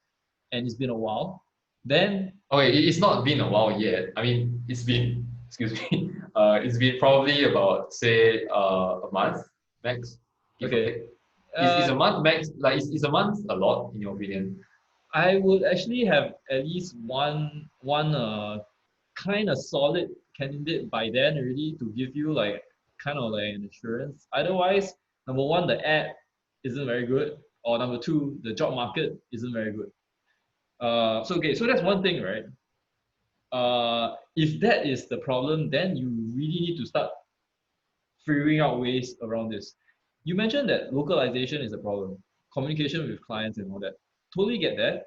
and it's been a while, then okay, it's not been a while yet. I mean, it's been excuse me, it's been probably about say a month max. Okay. Is a month max, like is a month a lot in your opinion? I would actually have at least one kind of solid candidate by then already to give you like kind of like an assurance. Otherwise, number one, the ad isn't very good, or number two, the job market isn't very good. So that's one thing, right? If that is the problem, then you really need to start figuring out ways around this. You mentioned that localization is a problem, communication with clients and all that. Totally get that.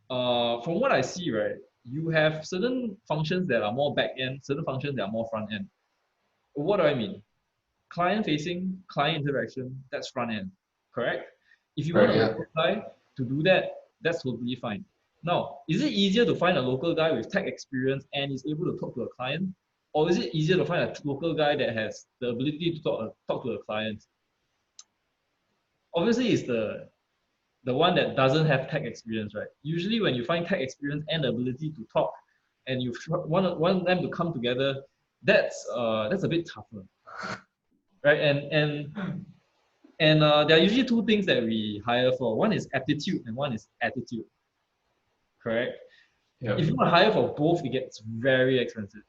From what I see, right, you have certain functions that are more back end, certain functions that are more front end. What do I mean? Client facing, client interaction, that's front end, correct? If you want a local guy to do that, that's totally fine. Now, is it easier to find a local guy with tech experience and is able to talk to a client? Or is it easier to find a local guy that has the ability to talk to a client? Obviously, it's the one that doesn't have tech experience, right? Usually when you find tech experience and the ability to talk and you want them to come together, that's a bit tougher, right? And there are usually two things that we hire for. One is aptitude and one is attitude, correct? Yeah. If you want to hire for both, it gets very expensive.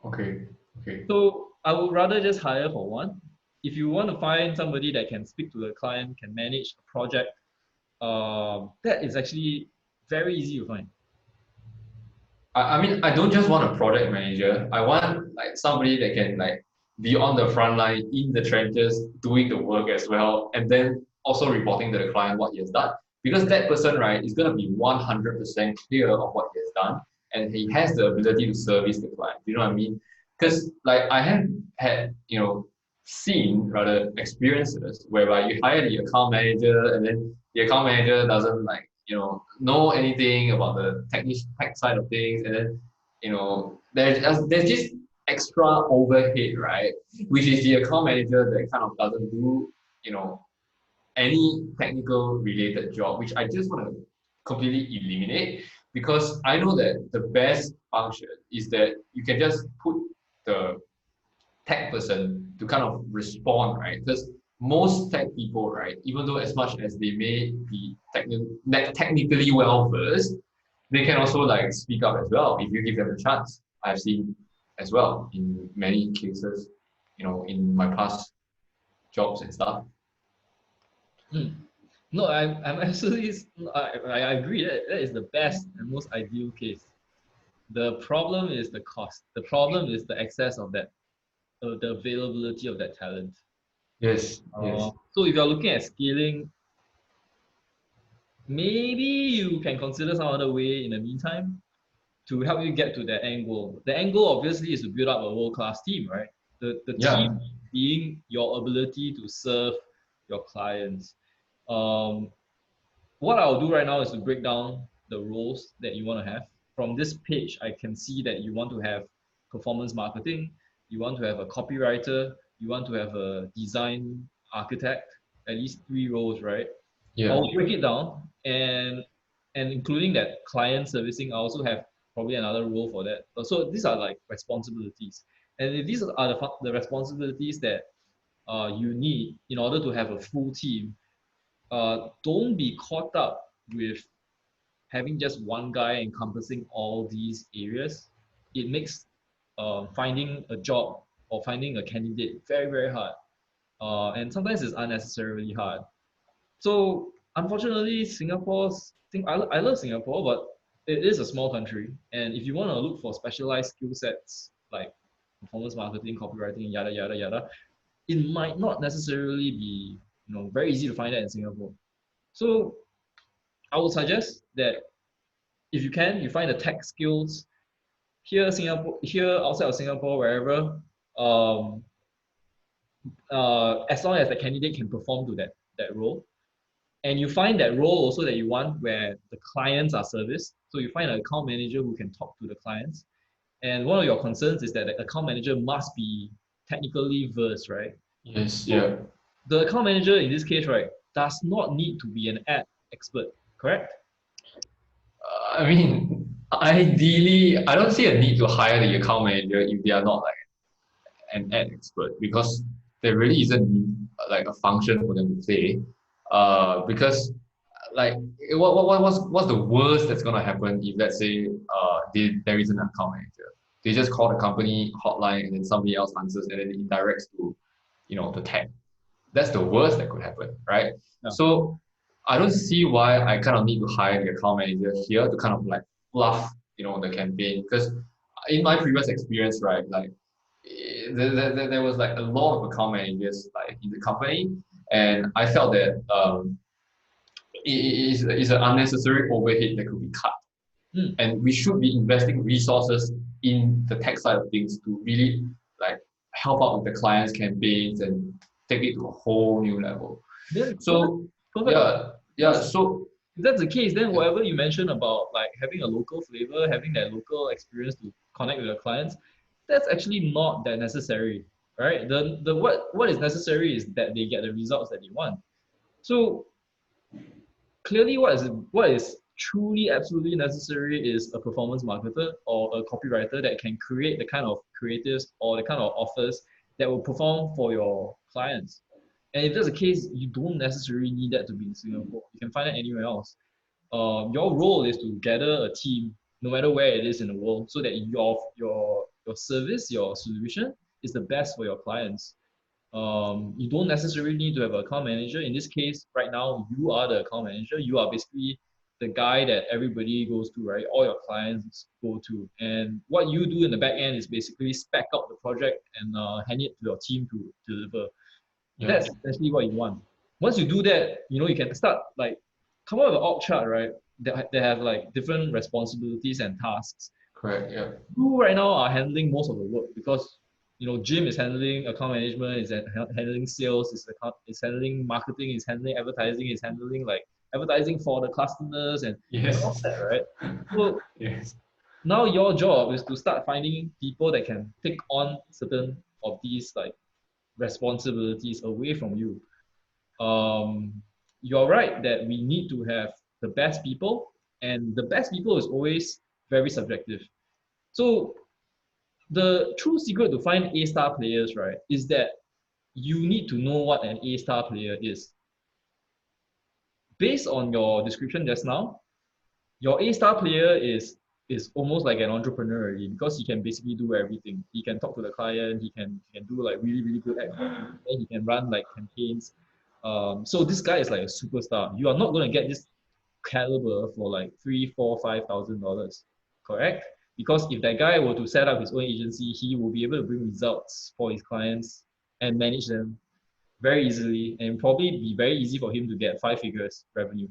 Okay. Okay. So I would rather just hire for one. If you want to find somebody that can speak to the client, can manage a project, that is actually very easy to find. I mean, I don't just want a project manager. I want like somebody that can like be on the front line in the trenches doing the work as well, and then also reporting to the client what he has done. Because that person, right, is gonna be 100% clear of what he has done, and he has the ability to service the client. You know what I mean? Because like I have had, seen rather experiences whereby you hire the account manager and then the account manager doesn't like know anything about the tech side of things, and then there's this extra overhead, right, which is the account manager that kind of doesn't do you know any technical related job, which I just want to completely eliminate, because I know that the best function is that you can just put the tech person to kind of respond, right? Because most tech people, right, even though as much as they may be technically well versed, they can also like speak up as well if you give them a chance. I've seen as well in many cases, in my past jobs and stuff. Mm. No, I'm actually, I agree that that is the best and most ideal case. The problem is the cost. The problem is the excess of that, the availability of that talent. Yes, yes. So if you're looking at scaling, maybe you can consider some other way in the meantime to help you get to that end goal. The end goal obviously is to build up a world-class team, right? The Yeah. team being your ability to serve your clients. Um, what I'll do right now is to break down the roles that you want to have. From this page, I can see that you want to have performance marketing, you want to have a copywriter, you want to have a design architect, at least 3 roles, right? Yeah. I'll break it down and including that client servicing, I also have probably another role for that. So these are like responsibilities. And if these are the responsibilities that you need in order to have a full team, don't be caught up with having just one guy encompassing all these areas. It makes finding a job or finding a candidate very, very hard. And sometimes it's unnecessarily hard. So unfortunately, I love Singapore, but it is a small country. And if you want to look for specialized skill sets like performance marketing, copywriting, yada, yada, yada, it might not necessarily be very easy to find that in Singapore. So I would suggest that if you can, you find the tech skills here outside of Singapore, wherever, um, as long as the candidate can perform to that role, and you find that role also that you want where the clients are serviced. So you find an account manager who can talk to the clients. And one of your concerns is that the account manager must be technically versed, right? Yes. So Yeah. the account manager in this case, right, does not need to be an ad expert, correct? I mean, ideally, I don't see a need to hire the account manager if they are not like an ad expert, because there really isn't like a function for them to play. Because like what's the worst that's gonna happen if, let's say, there is an account manager? They just call the company hotline and then somebody else answers and then it indirects to the tech. That's the worst that could happen, right? Yeah. So I don't see why I kind of need to hire the account manager here to kind of like fluff the campaign, because in my previous experience, right, like there was like a lot of account managers like in the company, and I felt that it's an unnecessary overhead that could be cut, Mm. and we should be investing resources in the tech side of things to really like help out with the clients' campaigns and take it to a whole new level. Then perfect, So perfect. yeah, yeah. Because So if that's the case, then yeah, whatever you mentioned about like having a local flavor, having that local experience to connect with your clients, that's actually not that necessary, right? The what is necessary is that they get the results that they want. So clearly, what is truly absolutely necessary is a performance marketer or a copywriter that can create the kind of creatives or the kind of offers that will perform for your clients. And if that's the case, you don't necessarily need that to be in Singapore. You can find it anywhere else. your role is to gather a team, no matter where it is in the world, so that your service, your solution is the best for your clients. You don't necessarily need to have an account manager. In this case, right now, you are the account manager. You are basically the guy that everybody goes to, right? All your clients go to. And what you do in the back end is basically spec out the project and hand it to your team to deliver. Yeah. That's essentially what you want. Once you do that, you can start like come up with an org chart, right? They have like different responsibilities and tasks. Correct. Yeah. You right now are handling most of the work because Jim is handling account management, is handling sales, is handling marketing, is handling advertising, is handling like advertising for the customers and all Yes. that, right? So Yes. now your job is to start finding people that can take on certain of these like responsibilities away from you. um, you're right that we need to have the best people, and the best people is always very subjective. So the true secret to find A-star players, right, is that you need to know what an A-star player is. Based on your description just now, your A-star player is almost like an entrepreneur already, because he can basically do everything. He can talk to the client, he can do like really, really good acting, he can run like campaigns. So this guy is like a superstar. You are not going to get this caliber for like $3, $4, $5,000, correct? Because if that guy were to set up his own agency, he will be able to bring results for his clients and manage them very easily, and probably be very easy for him to get 5 figures revenue,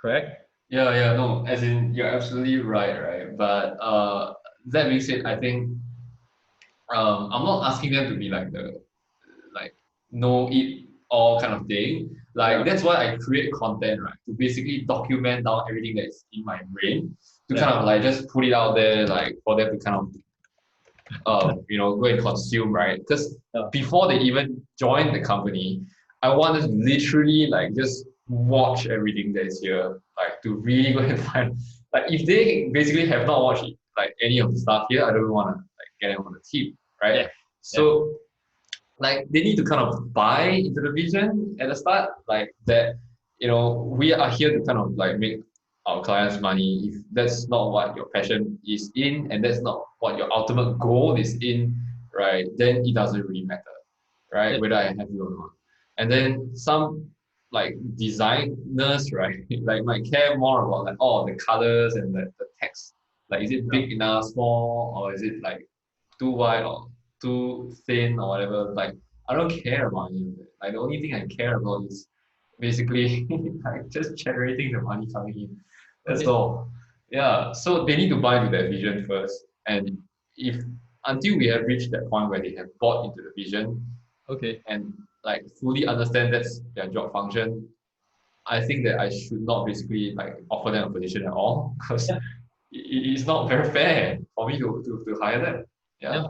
correct? Yeah, yeah, no, as in you're absolutely right, right? But that being said, I think I'm not asking them to be like the like know it all kind of thing. Like Yeah, that's why I create content, right? To basically document down everything that's in my brain, to yeah, kind of like just put it out there, like for them to kind of go and consume, right? Because yeah. before they even join the company, I wanted to literally like just watch everything that is here, like to really go and find. Like if they basically have not watched like any of the stuff here, I don't want to like get them on the team, right? Yeah, yeah, So like they need to kind of buy into the vision at the start, like that, we are here to kind of like make our clients money. If that's not what your passion is in, and that's not what your ultimate goal is in, right, then it doesn't really matter, right, yeah, whether I have you or not. And then some like designers, right, like might care more about like the colors and the text. Like is it yeah. big enough, small, or is it like too wide or too thin or whatever. Like I don't care about any of it. Like the only thing I care about is basically like just generating the money coming in. That's Okay, all. Yeah. So they need to buy into that vision first. And if until we have reached that point where they have bought into the vision okay. and like fully understand that's their job function, I think that I should not basically like offer them a position at all because Yeah, it's not very fair for me to hire them. yeah. Yeah.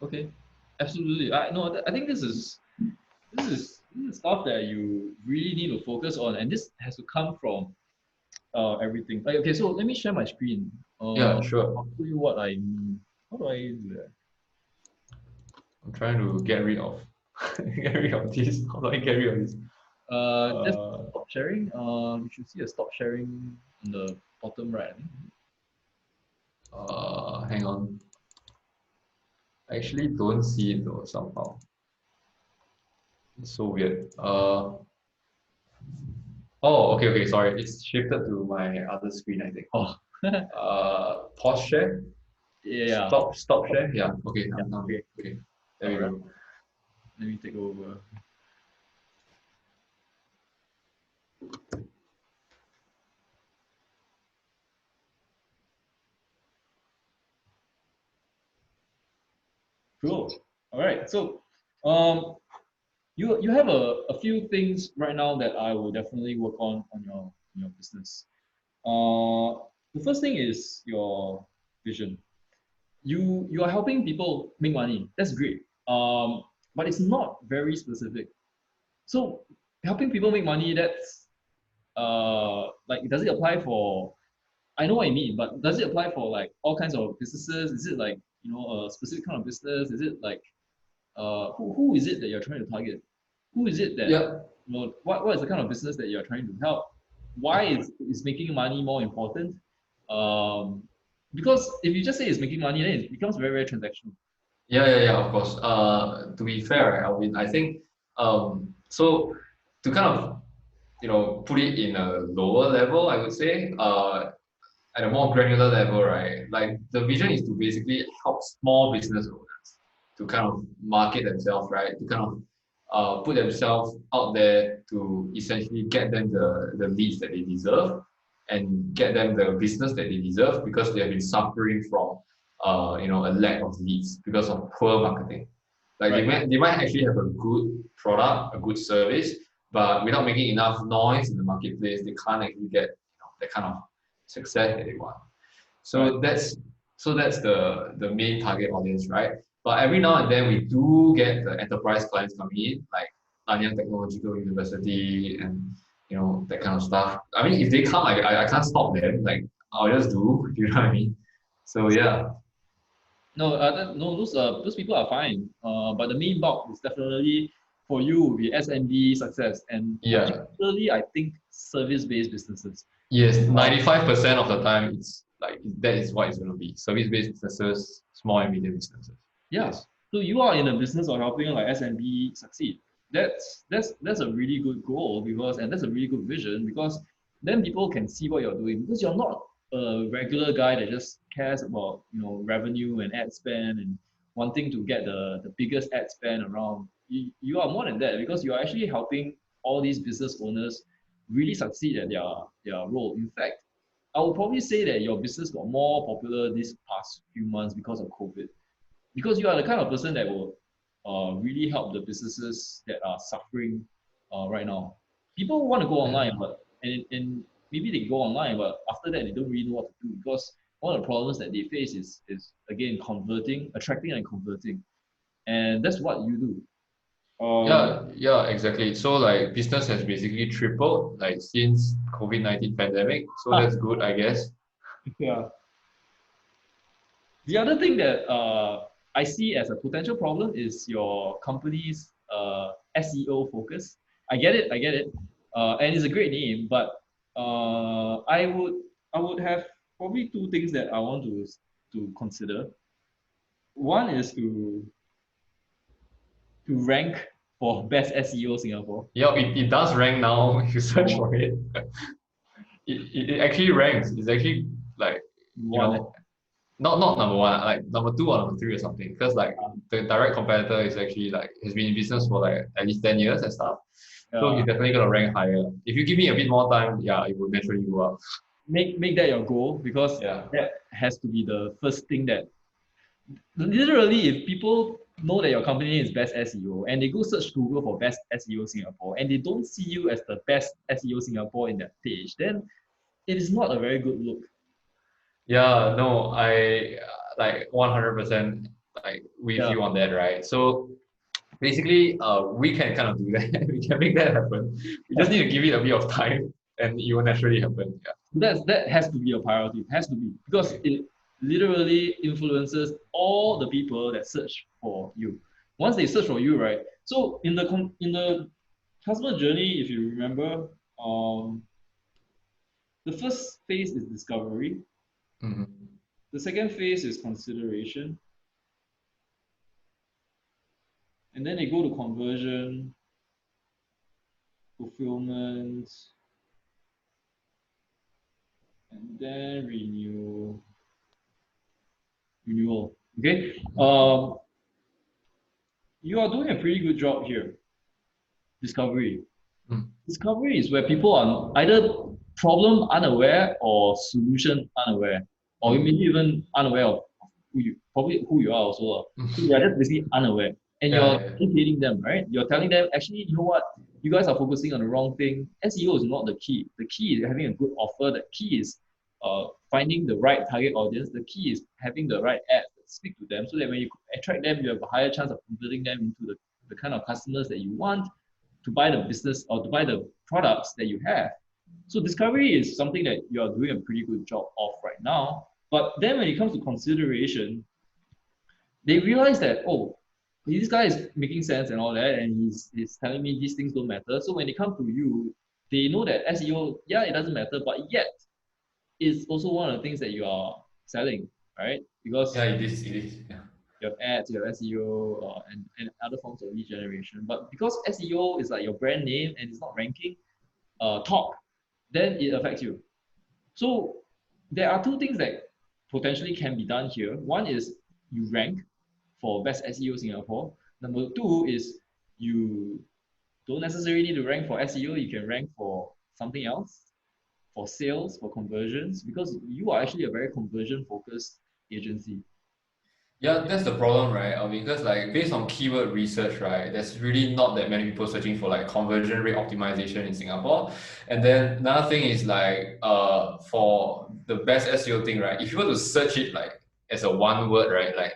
Okay, absolutely. I no, I think this is stuff that you really need to focus on, and this has to come from everything. Like, okay, so let me share my screen. Yeah, sure. I'll show you what I mean. How do I do that? I'm trying to get rid of get rid of this. How do I get rid of this? Just Uh, stop sharing. You should see a stop sharing on the bottom right. I think. hang on. I actually don't see it though somehow. It's so weird. Oh, okay, okay. Sorry, it's shifted to my other screen. I think. Oh, Pause share. yeah, Stop share. Yeah. Okay. yeah. Now. Okay, Okay. There all we right. go. Let me take over. Cool. All right. So, you have a few things right now that I will definitely work on your business. The first thing is your vision. You are helping people make money. That's great. But it's not very specific. So helping people make money, that's like does it apply for? I know what I mean, but does it apply for like all kinds of businesses? Is it like a specific kind of business? Is it like who is it that you're trying to target? Who is it that Yeah. what is the kind of business that you're trying to help? why is making money more important? Because if you just say it's making money, then it becomes very, very transactional. Yeah, of course. To be fair, right, Alvin, I think so to kind of put it in a lower level, I would say, at a more granular level, right? Like the vision is to basically help small business owners to kind of market themselves, right? To kind of put themselves out there to essentially get them the leads that they deserve and get them the business that they deserve because they have been suffering from a lack of leads because of poor marketing. Like Right. they might actually have a good product, a good service, but without making enough noise in the marketplace, they can't actually get the kind of success that they want. Right. So that's the main target audience, right? But every now and then we do get the enterprise clients coming in, like Nanyang Technological University and that kind of stuff. I mean, if they come, I can't stop them. Like I'll just do, you know what I mean? So yeah, No, no, those people are fine. But the main bulk is definitely for you will be SMB success, and yeah, particularly I think service-based businesses. yes. 95% of the time, it's like that is what it's going to be. Service-based businesses, small and medium businesses. Yeah. Yes. So you are in a business of helping like SMB succeed. That's a really good goal because and that's a really good vision because then people can see what you're doing because you're not a regular guy that just cares about revenue and ad spend and wanting to get the biggest ad spend around. You are more than that because you are actually helping all these business owners really succeed at their role. In fact, I would probably say that your business got more popular this past few months because of COVID because you are the kind of person that will really help the businesses that are suffering right now. People want to go online, but and maybe they go online, but after that they don't really know what to do because one of the problems that they face is again converting, attracting and converting, and that's what you do. Yeah, exactly. So like business has basically tripled like since COVID-19 pandemic. So that's good, I guess. Yeah. The other thing that I see as a potential problem is your company's SEO focus. I get it, and it's a great name. But I would have probably two things that I want to consider. One is to rank for best SEO Singapore. Yeah, it does rank now. If you search for it, it actually ranks. It's actually like you One. know not number one, like number two or number three or something. Because like the direct competitor is actually like has been in business for like at least 10 years and stuff. So he's definitely gonna rank higher. If you give me a bit more time, yeah, it will naturally go up. Make that your goal because Yeah. that has to be the first thing that literally, if people know that your company is best SEO and they go search Google for best SEO Singapore and they don't see you as the best SEO Singapore in that page, then it is not a very good look. Yeah, no, I like 100% like with Yeah, you on that, right? So basically, we can kind of do that. We can make that happen. We just need to give it a bit of time, and it will naturally happen. Yeah. that has to be a priority. It has to be because Okay. it literally influences all the people that search for you. Once they search for you, right? So in the customer journey, if you remember, the first phase is discovery. Mhm. The second phase is consideration. And then they go to conversion, fulfillment, and then renewal. Okay. You are doing a pretty good job here. Discovery. Mm. Discovery is where people are either problem unaware or solution unaware, or maybe Mm. even unaware of who you are also. So they are just basically unaware, and Yeah, you're yeah, yeah. educating them, right? You're telling them actually, you know what, you guys are focusing on the wrong thing. SEO is not the key. The key is having a good offer. The key is finding the right target audience. The key is having the right ads that speak to them, so that when you attract them, you have a higher chance of converting them into the kind of customers that you want to buy the business or to buy the products that you have. So discovery is something that you are doing a pretty good job of right now. But then when it comes to consideration, they realize that, oh, this guy is making sense and all that, and he's telling me these things don't matter. So when they come to you, they know that SEO, yeah, it doesn't matter, but yet it's also one of the things that you are selling, right? Because Yeah, it is. It is. Yeah. you have ads, you have SEO, and other forms of lead generation. But because SEO is like your brand name and it's not ranking top, then it affects you. So there are two things that potentially can be done here. One is you rank for best SEO Singapore. Number two is you don't necessarily need to rank for SEO. You can rank for something else, for sales, for conversions, because you are actually a very conversion focused agency. Yeah, that's the problem, right? Because like based on keyword research, right, there's really not that many people searching for like conversion rate optimization in Singapore. And then another thing is like for the best SEO thing, right? If you were to search it like as a one word, right, like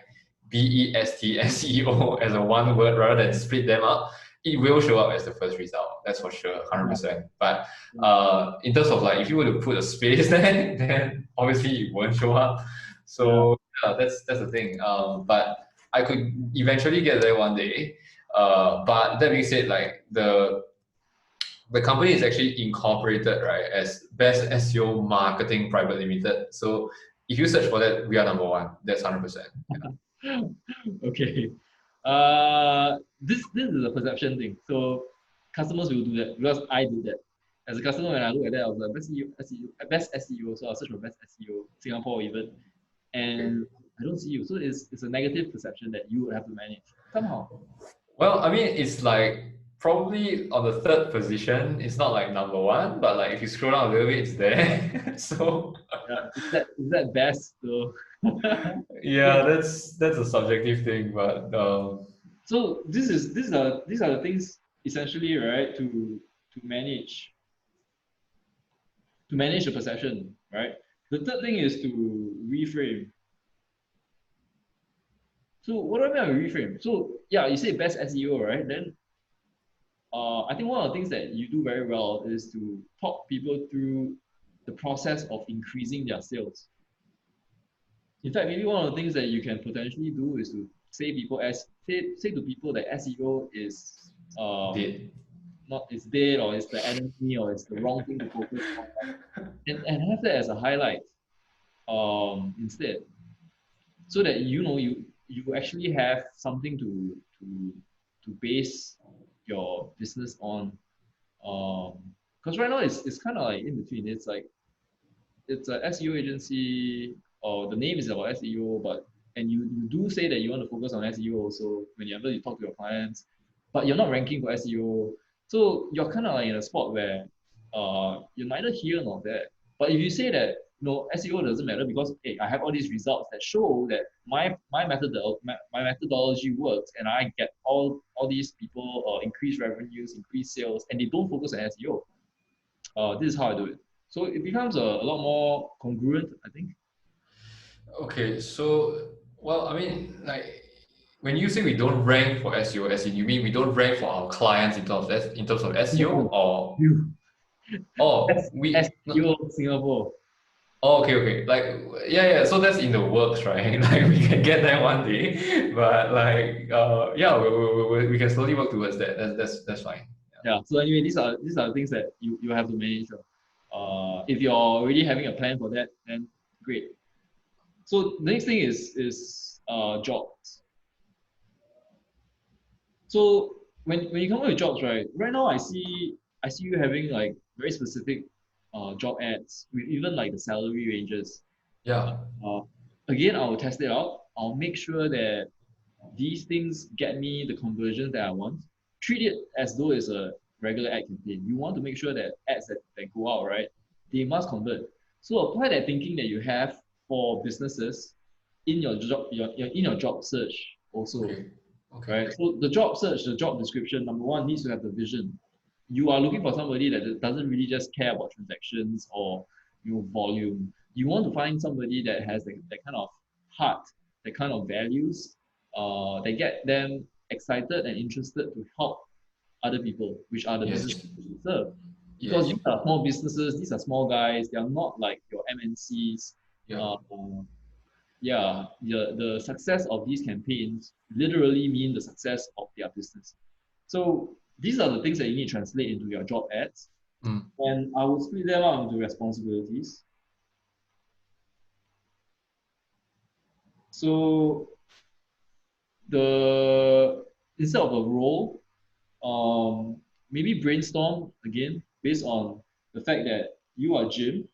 BEST SEO as a one word rather than split them up, it will show up as the first result. That's for sure, 100%. But in terms of like if you were to put a space there, then obviously it won't show up. Yeah. So yeah, that's the thing. But I could eventually get there one day. But that being said, like the company is actually incorporated, right, as Best SEO Marketing Private Limited. So if you search for that, we are number one. That's 100%. Yeah. Okay. This is a perception thing. So customers will do that because I do that. As a customer, when I look at that, I was like best SEO. So I search for best SEO Singapore even, Okay. and I don't see you. So it's a negative perception that you would have to manage somehow. Well, I mean, it's like probably on the third position. It's not like number one, but like if you scroll down a little bit, it's there. So Yeah, is that best though? yeah, that's a subjective thing, but So these are the things essentially, right, to manage the perception, right? The third thing is to reframe. So what do I mean by reframe? So yeah, you say best SEO, right? Then I think one of the things that you do very well is to talk people through the process of increasing their sales. In fact, maybe one of the things that you can potentially do is to say to people that SEO is did. not it's dead or it's the enemy or it's the wrong thing to focus on, and have that as a highlight instead, so that you actually have something to base your business on. Because right now it's kind of like in between. It's like it's a SEO agency, or the name is about SEO, but and you do say that you want to focus on SEO also whenever you talk to your clients, but you're not ranking for SEO. So you're kind of like in a spot where you're neither here nor there. But if you say that no, SEO doesn't matter because hey, I have all these results that show that my methodology works, and I get all these people increase revenues, increase sales, and they don't focus on SEO. This is how I do it. So it becomes a lot more congruent, I think. Okay, so well, I mean, like when you say we don't rank for SEO, as in you mean we don't rank for our clients in terms of No, SEO, no, or you. we no, SEO Singapore. oh, okay, okay, like yeah, so that's in the works, right? Like we can get there one day, but like yeah, we can slowly work towards that. That's fine. Yeah. So anyway, these are the things that you have to manage. If you're already having a plan for that, then great. So the next thing is jobs. So when you come up with jobs, right now I see you having like very specific job ads with even like the salary ranges. Yeah. Uh, Again, I will test it out. I'll make sure that these things get me the conversion that I want. Treat it as though it's a regular ad campaign. You want to make sure that ads that go out, right, they must convert. So apply that thinking that you have for businesses in your job search also, Okay. Okay. right? So the job search, the job description, number one needs to have the vision. You are looking for somebody that doesn't really just care about transactions or volume. You want to find somebody that has that kind of heart, that kind of values, that get them excited and interested to help other people, which are the businesses Yes. you serve. Because Yes. these are small businesses, these are small guys, they are not like your MNCs. Yeah. Uh, yeah, the success of these campaigns literally mean the success of their business. So these are the things that you need to translate into your job ads. Mm. And I would split them out into responsibilities. So the instead of a role, maybe brainstorm again based on the fact that you are Jim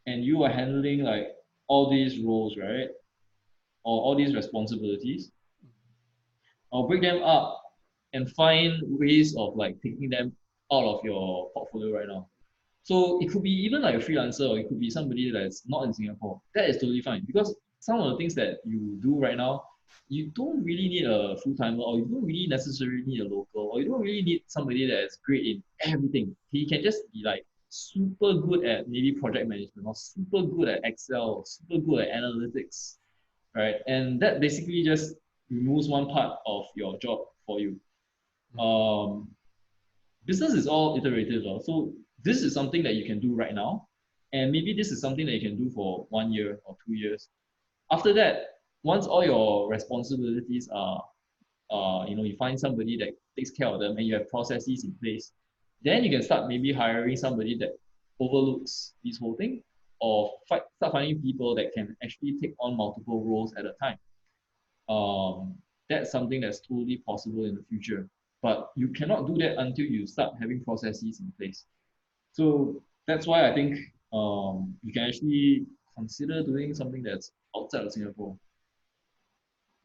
and you are handling like all these roles, right? Or all these responsibilities. I'll break them up and find ways of like taking them out of your portfolio right now. So it could be even like a freelancer, or it could be somebody that's not in Singapore. That is totally fine because some of the things that you do right now, you don't really need a full timer, or you don't really necessarily need a local, or you don't really need somebody that's great in everything. He can just be like super good at maybe project management, or super good at Excel, or super good at analytics, right? And that basically just removes one part of your job for you. Um, Business is all iterative, so this is something that you can do right now, and maybe this is something that you can do for 1 year or 2 years. After that, once all your responsibilities are, you find somebody that takes care of them, and you have processes in place, then you can start maybe hiring somebody that overlooks this whole thing, or start finding people that can actually take on multiple roles at a time. um, that's something that's totally possible in the future. But you cannot do that until you start having processes in place. So that's why I think you can actually consider doing something that's outside of Singapore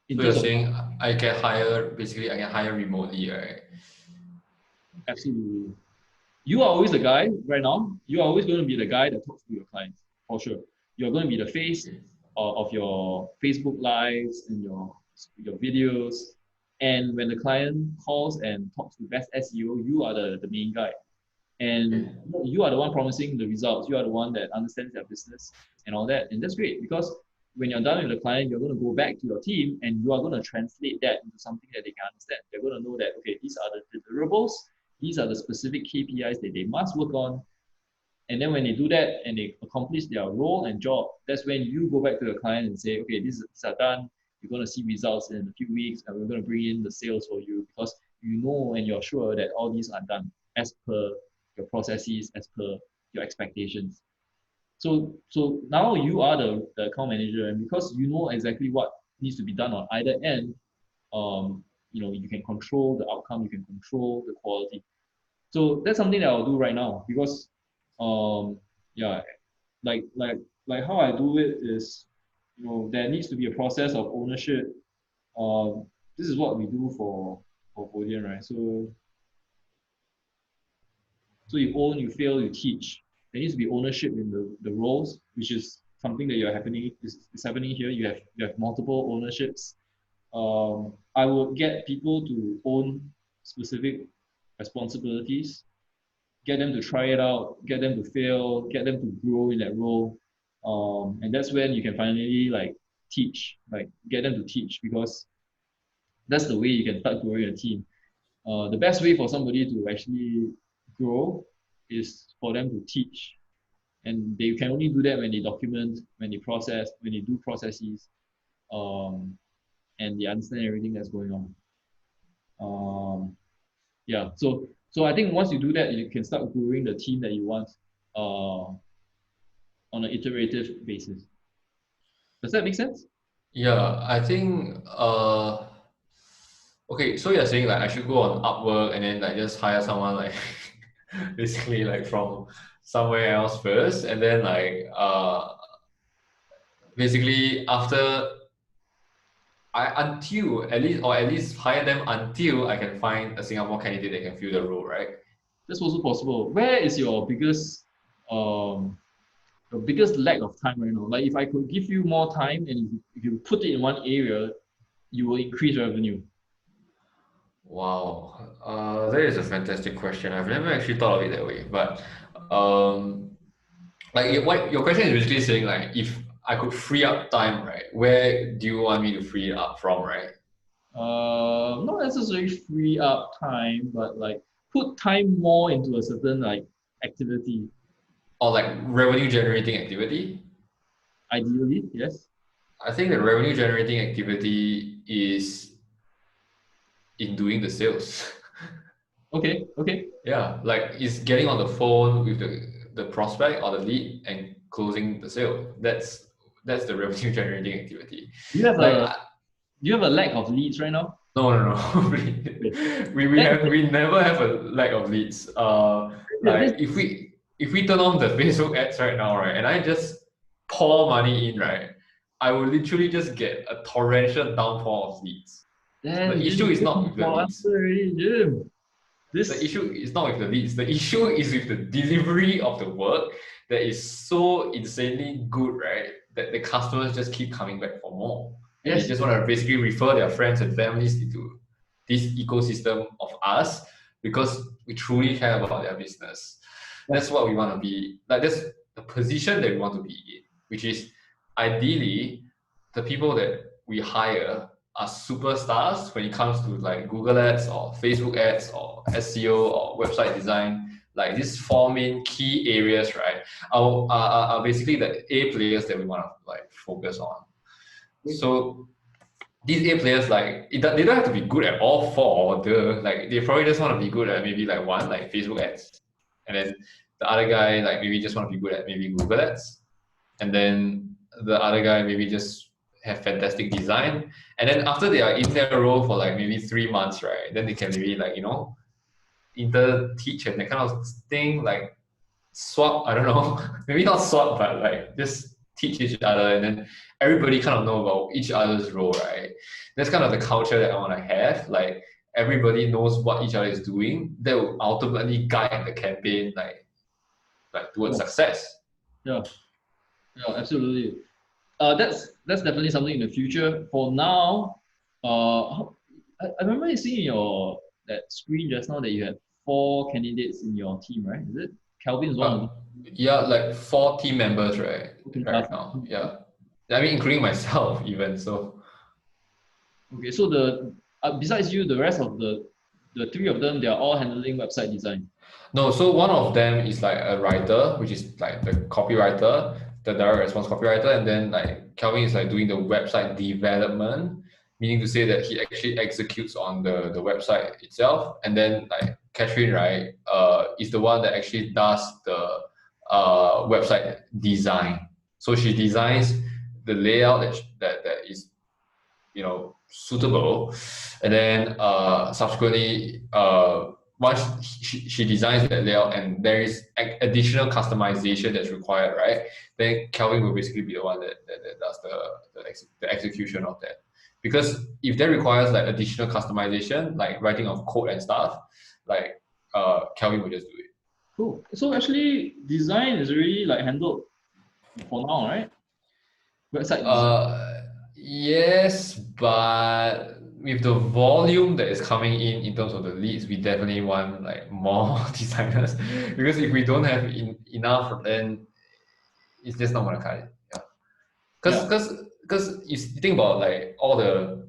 in So you're terms of saying I can hire, basically I can hire remotely, right? absolutely. You are always the guy right now. You are always going to be the guy that talks to your clients for sure. You're going to be the face of your Facebook lives and your videos. And when the client calls and talks to best SEO, you are the main guy. And Okay. you are the one promising the results. You are the one that understands their business and all that. And that's great because when you're done with the client, you're going to go back to your team and you are going to translate that into something that they can understand. They're going to know that, okay, these are the deliverables, these are the specific KPIs that they must work on. And then when they do that and they accomplish their role and job, that's when you go back to the client and say, okay, these are done. You're going to see results in a few weeks, and we're going to bring in the sales for you because you know and you're sure that all these are done as per your processes, as per your expectations. So now you are the account manager, and because you know exactly what needs to be done on either end, you can control the outcome, you can control the quality. So that's something that I'll do right now because, yeah, like like like how I do it is, there needs to be a process of ownership. This is what we do for Vodien, right? So you own, you fail, you teach. There needs to be ownership in the roles, which is something that is happening here. You have multiple ownerships. I would get people to own specific responsibilities, get them to try it out, get them to fail, get them to grow in that role. And that's when you can finally like teach, like get them to teach because that's the way you can start growing a team. The best way for somebody to actually grow is for them to teach. And they can only do that when they document, when they process, when they do processes, um, and they understand everything that's going on. Yeah, so I think once you do that, you can start growing the team that you want on an iterative basis. Does that make sense? Yeah, I think okay, so you're saying like I should go on Upwork and then like just hire someone like basically like from somewhere else first, and then like basically after until at least hire them until I can find a Singapore candidate that can fill the role, right? That's also possible. Where is your biggest lack of time right now? Like if I could give you more time and if you put it in one area, you will increase revenue. Wow, that is a fantastic question. I've never actually thought of it that way. But um, like what your question is basically saying, like if I could free up time, right? Where do you want me to free it up from, right? Not necessarily free up time, but like put time more into a certain like activity. Or like revenue generating activity? Ideally, yes. I think the revenue generating activity is in doing the sales. Okay, okay. Yeah, like it's getting on the phone with the prospect or the lead and closing the sale. That's the revenue generating activity. Do you have Like a do you have a lack of leads right now? no, no, no. Okay. We never have a lack of leads. This, Like if we turn on the Facebook ads right now, right, and I just pour money in, right, I will literally just get a torrential downpour of leads. The then issue Jim, is this not is with the your leads. answer already, Jim. The This issue is not with the leads. The issue is with the delivery of the work that is so insanely good, right? That the customers just keep coming back for more. And they yes, just want to basically refer their friends and families into this ecosystem of us because we truly care about their business. yeah. That's what we want to be. Like that's the position that we want to be in, which is ideally the people that we hire are superstars when it comes to like Google ads or Facebook ads or SEO or website design. Like these four main key areas, right, are basically the A players that we want to like focus on. So these A players, like they don't have to be good at all four. Like they probably just want to be good at maybe like one, like Facebook ads, and then the other guy like maybe just want to be good at maybe Google ads, and then the other guy maybe just have fantastic design, and then after they are in their role for like maybe 3 months, right, then they can maybe like inter teach and that kind of thing, like swap, I don't know, maybe not swap, but like just teach each other, and then everybody kind of know about each other's role, right? That's kind of the culture that I want to have. Like everybody knows what each other is doing. That will ultimately guide the campaign, like towards Yeah, success. yeah, yeah, absolutely. That's definitely something in the future. For now, I remember seeing your that screen just now that you had 4 candidates in your team, right? Is it? Calvin is one of Uh, yeah, like 4 team members, right? them. Right now, yeah. I mean, including myself, even so. Okay, so the besides you, the rest of the three of them, they are all handling website design. No, so one of them is like a writer, which is like the copywriter, the direct response copywriter, and then like Kelvin is like doing the website development, meaning to say that he actually executes on the website itself, and then like Catherine, right, is the one that actually does the website design. So she designs the layout that is suitable, and then subsequently once she designs that layout and there is additional customization that's required, right, then Kelvin will basically be the one that does the execution of that, because if that requires like additional customization like writing of code and stuff, like Kelvin will just do it. Cool. So actually, design is really like handled for now, right? Website design. Yes, but with the volume that is coming in terms of the leads, we definitely want like more designers, because if we don't have enough, then it's just not gonna cut it. Yeah, Yeah. because you think about like all the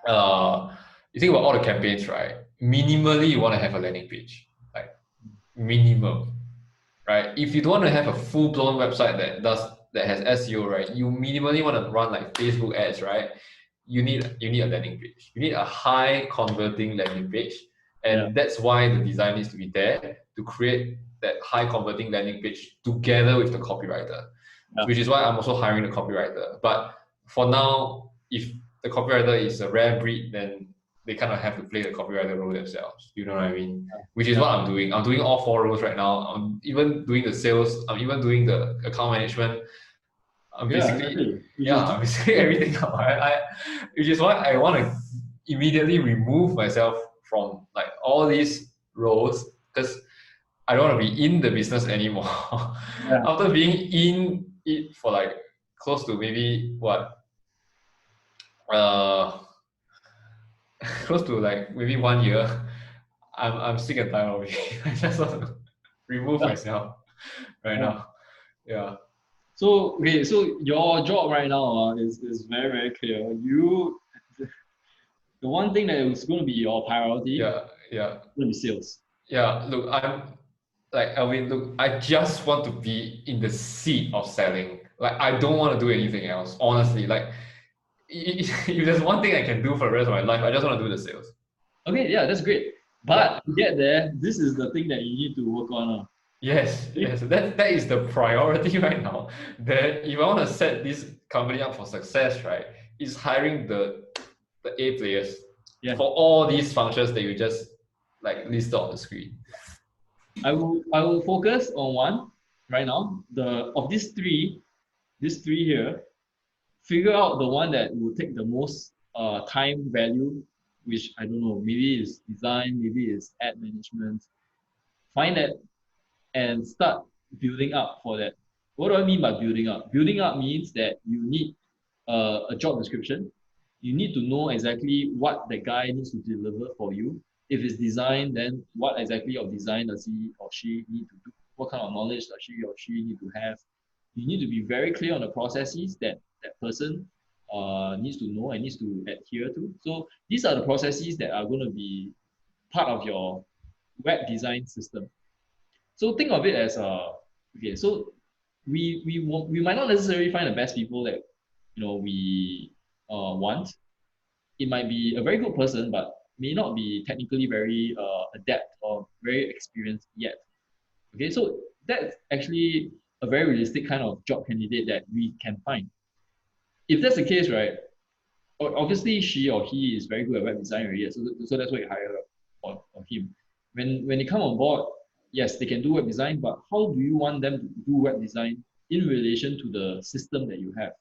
uh, you think about all the campaigns, right? Minimally, you want to have a landing page, like minimum, right? If you don't want to have a full-blown website that has SEO, right? You minimally want to run like Facebook ads, right? You need a landing page. You need a high converting landing page, Yeah. and that's why the design needs to be there to create that high converting landing page together with the copywriter. Yeah. Which is why I'm also hiring a copywriter. But for now, if the copywriter is a rare breed, then they kind of have to play the copywriter role themselves. You know what I mean? Which is Yeah. what I'm doing. I'm doing all 4 roles right now. I'm even doing the sales. I'm even doing the account management. I'm Yeah. basically, Exactly. Which yeah, is I'm basically everything now. Which is why I want to immediately remove myself from like all these roles, because I don't want to be in the business anymore. yeah. After being in it for like close to maybe what, uh, close to like maybe 1 year, I'm sick and tired of it. I just want to remove Yeah. myself right Yeah. now. Yeah, So okay, so your job right now is very very clear. The one thing that is going to be your priority yeah, yeah, is going to be sales. yeah. Look, I'm like Alvin. Look, I just want to be in the seat of selling. Like I don't want to do anything else. Honestly, like if there's one thing I can do for the rest of my life, I just want to do the sales. Okay, yeah, that's great. But to get there, this is the thing that you need to work on. Yes, yes, that is the priority right now. That if I want to set this company up for success, right, is hiring the A players Yeah. for all these functions that you just like listed on the screen. I will focus on one right now. Of these three here, figure out the one that will take the most time value, which I don't know, maybe it's design, maybe it's ad management. Find that and start building up for that. What do I mean by building up? Building up means that you need a job description. You need to know exactly what the guy needs to deliver for you. If it's design, then what exactly of design does he or she need to do? What kind of knowledge does he or she need to have? You need to be very clear on the processes that that person needs to know and needs to adhere to. So these are the processes that are going to be part of your web design system. So think of it as okay. So we might not necessarily find the best people that we want. It might be a very good person, but may not be technically very adept or very experienced yet. Okay, so that's actually a very realistic kind of job candidate that we can find. If that's the case, right? Obviously she or he is very good at web design already, so that's why you hire her or him. When they come on board, yes, they can do web design, but how do you want them to do web design in relation to the system that you have?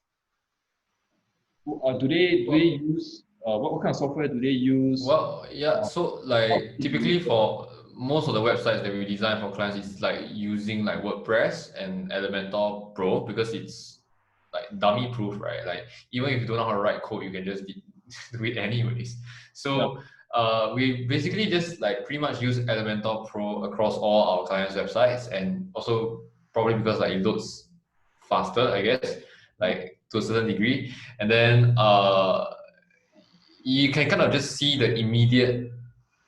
Do they use what kind of software do they use? Well, yeah, so like typically for most of the websites that we design for clients, it's like using like WordPress and Elementor Pro because it's like dummy proof, right? Like even if you don't know how to write code, you can just do it anyways. Yeah, So we basically just like pretty much use Elementor Pro across all our clients' websites, and also probably because like it loads faster, I guess, yeah, like to a certain degree. And then you can kind of just see the immediate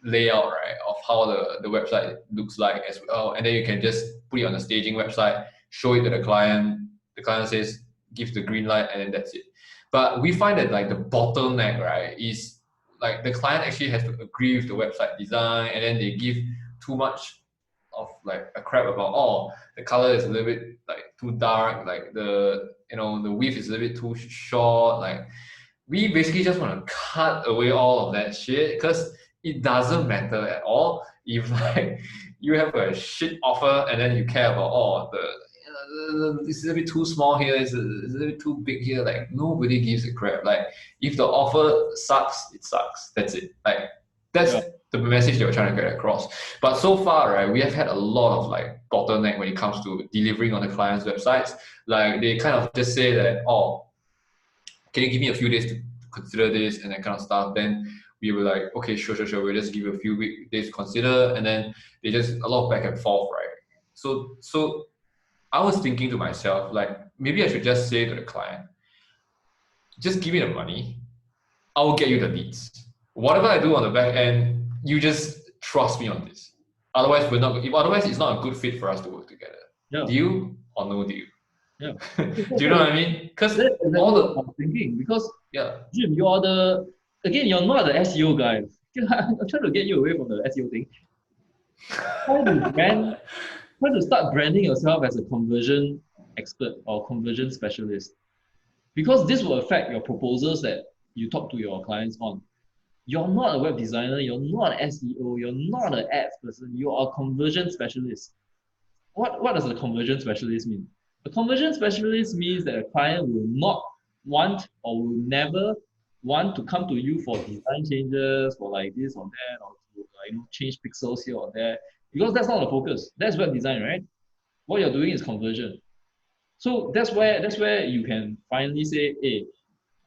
layout, right, of how the website looks like as well. And then you can just put it on a staging website, show it to the client. The client says, give the green light, and then that's it. But we find that like the bottleneck, right, is like the client actually has to agree with the website design, and then they give too much of like a crap about, oh, the color is a little bit like too dark, like the width is a little bit too short. Like we basically just want to cut away all of that shit because it doesn't matter at all if like you have a shit offer and then you care about, oh, this is a bit too small here, it's a bit too big here. Like nobody gives a crap. Like if the offer sucks, it sucks. That's it. Like that's yeah. the message that we're trying to get across. But so far, right, we have had a lot of like bottleneck when it comes to delivering on the client's websites. Like they kind of just say that, oh, can you give me a few days to consider this and that kind of stuff? Then we were like, okay, sure. We'll just give you a few days to consider, and then they just a lot of back and forth, right? So I was thinking to myself, like maybe I should just say to the client, just give me the money, I will get you the leads. Whatever I do on the back end, you just trust me on this. Otherwise, we're not. If otherwise, it's not a good fit for us to work together. Yeah, Deal or no deal? yeah. Do you know what I mean? Because That's exactly all what the I'm thinking. Because yeah. Jim, you're not the SEO guy. I'm trying to get you away from the SEO thing. Try to brand, try to start branding yourself as a conversion expert or conversion specialist, because this will affect your proposals that you talk to your clients on. You're not a web designer, you're not an SEO, you're not an ads person, you are a conversion specialist. What does a conversion specialist mean? A conversion specialist means that a client will not want or will never want to come to you for design changes, for like this or that, or to change pixels here or there, because that's not the focus. That's web design, right? What you're doing is conversion. So that's where you can finally say, hey,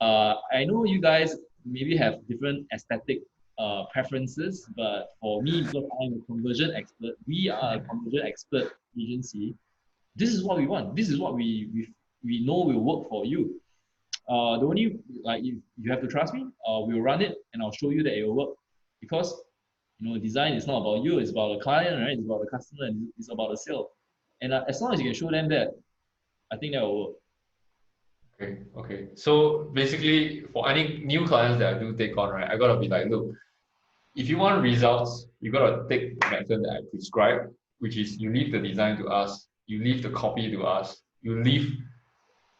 I know you guys maybe have different aesthetic preferences, but for me, because I'm a conversion expert, we are a conversion expert agency. This is what we want. This is what we know will work for you. The only like you have to trust me. We'll run it and I'll show you that it will work, because design is not about you. It's about the client, right? It's about the customer, and it's about the sale. And as long as you can show them that, I think that will work. Okay. So basically, for any new clients that I do take on, right, I gotta be like, look, if you want results, you gotta take the method that I prescribe, which is you leave the design to us, you leave the copy to us, you leave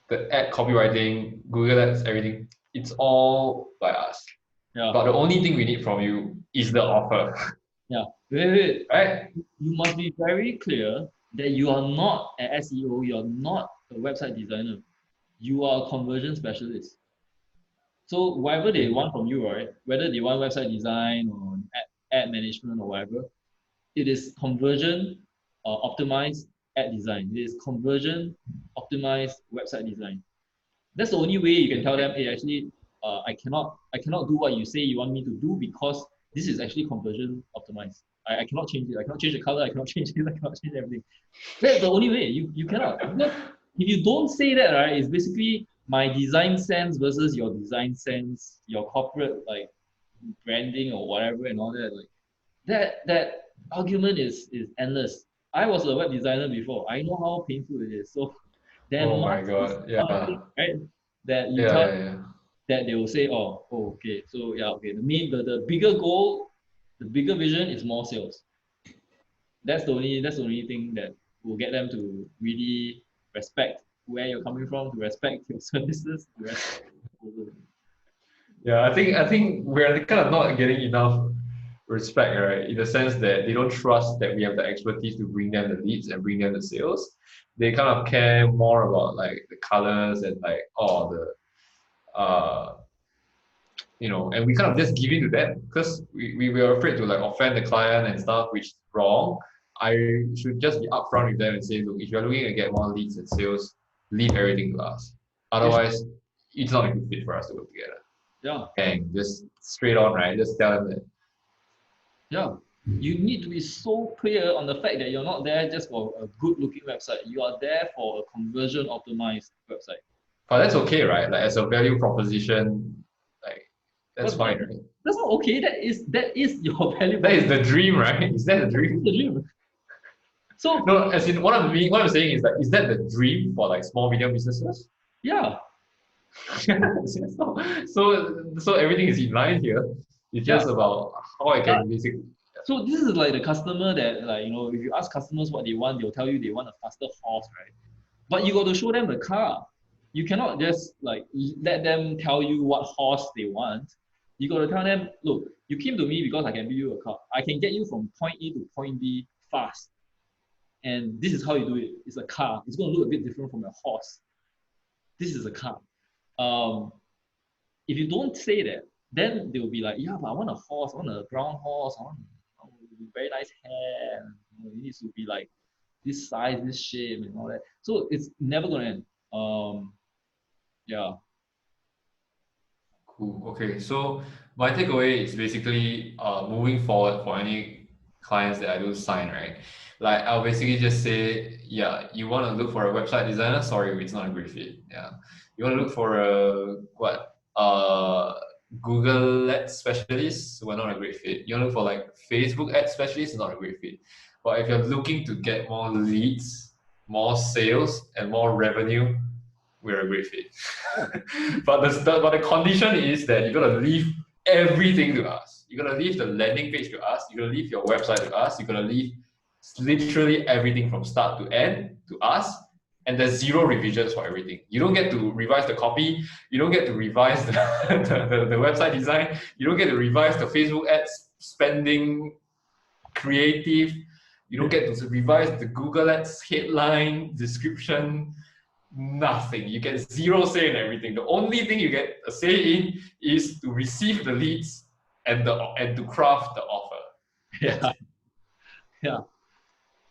the ad copywriting, Google Ads, everything. It's all by us. Yeah. But the only thing we need from you is the offer, Yeah. Wait. right? You must be very clear that you are not an SEO, you're not a website designer. You are a conversion specialist. So whatever they want from you, right? Whether they want website design or ad management or whatever, it is conversion optimized ad design. It is conversion optimized website design. That's the only way you can tell them, hey, actually, I cannot do what you say you want me to do because this is actually conversion optimized. I cannot change it. I cannot change the color. I cannot change it. I cannot change everything. That's the only way. You cannot. Because if you don't say that, right, it's basically my design sense versus your design sense, your corporate like branding or whatever and all that. Like that argument is endless. I was a web designer before. I know how painful it is. So there Oh my must be god, yeah, something, right? That you yeah, tell yeah, yeah. that they will say, okay. So yeah, okay. The bigger goal, the bigger vision is more sales. That's the only thing that will get them to really respect where you're coming from, to respect your services, to respect. Yeah, I think we're kind of not getting enough respect, right? In the sense that they don't trust that we have the expertise to bring them the leads and bring them the sales. They kind of care more about like the colors and like uh and we kind of just give in to them because we were afraid to like offend the client and stuff, which is wrong. I should just be upfront with them and say, look, if you're looking to get more leads and sales, leave everything to us. Otherwise, it's not a good fit for us to work together. Yeah, Bang, just straight on, right? Just tell them that. yeah. You need to be so clear on the fact that you're not there just for a good looking website. You are there for a conversion optimized website. But that's okay, right? Like as a value proposition, like that's But fine, right? that's not okay. That is your value That is proposition. the dream, right? Is that the That's dream? the dream. So No, as in what I'm saying is that is that the dream for like small medium businesses? yeah, So everything is in line here. It's yeah, just about how I yeah. can basically. So this is like the customer that like if you ask customers what they want, they'll tell you they want a faster horse, right? But you got to show them the car. You cannot just like let them tell you what horse they want. You got to tell them, look, you came to me because I can build you a car. I can get you from point A to point B fast. And this is how you do it. It's a car. It's going to look a bit different from a horse. This is a car. Um, if you don't say that, then they'll be like, yeah, but I want a horse. I want a brown horse. I want very nice hair. It needs to be like this size, this shape, and all that. So it's never gonna end. Yeah, Cool. Okay, so my takeaway is basically moving forward for any clients that I do sign, right? Like I'll basically just say, yeah, you want to look for a website designer? Sorry, it's not a great fit. Yeah. You want to look for a what? Google Ads specialist? We're not a great fit. You want to look for like Facebook ad specialist? Not a great fit. But if you're looking to get more leads, more sales, and more revenue, we're a great fit. But the condition is that you're gonna leave everything to us. You're gonna leave the landing page to us. You're gonna leave your website to us. You're gonna leave literally everything from start to end to us. And there's zero revisions for everything. You don't get to revise the copy. You don't get to revise the website design. You don't get to revise the Facebook ads spending creative. You don't get to revise the Google Ads headline, description, nothing. You get zero say in everything. The only thing you get a say in is to receive the leads and to craft the offer. yeah, yeah,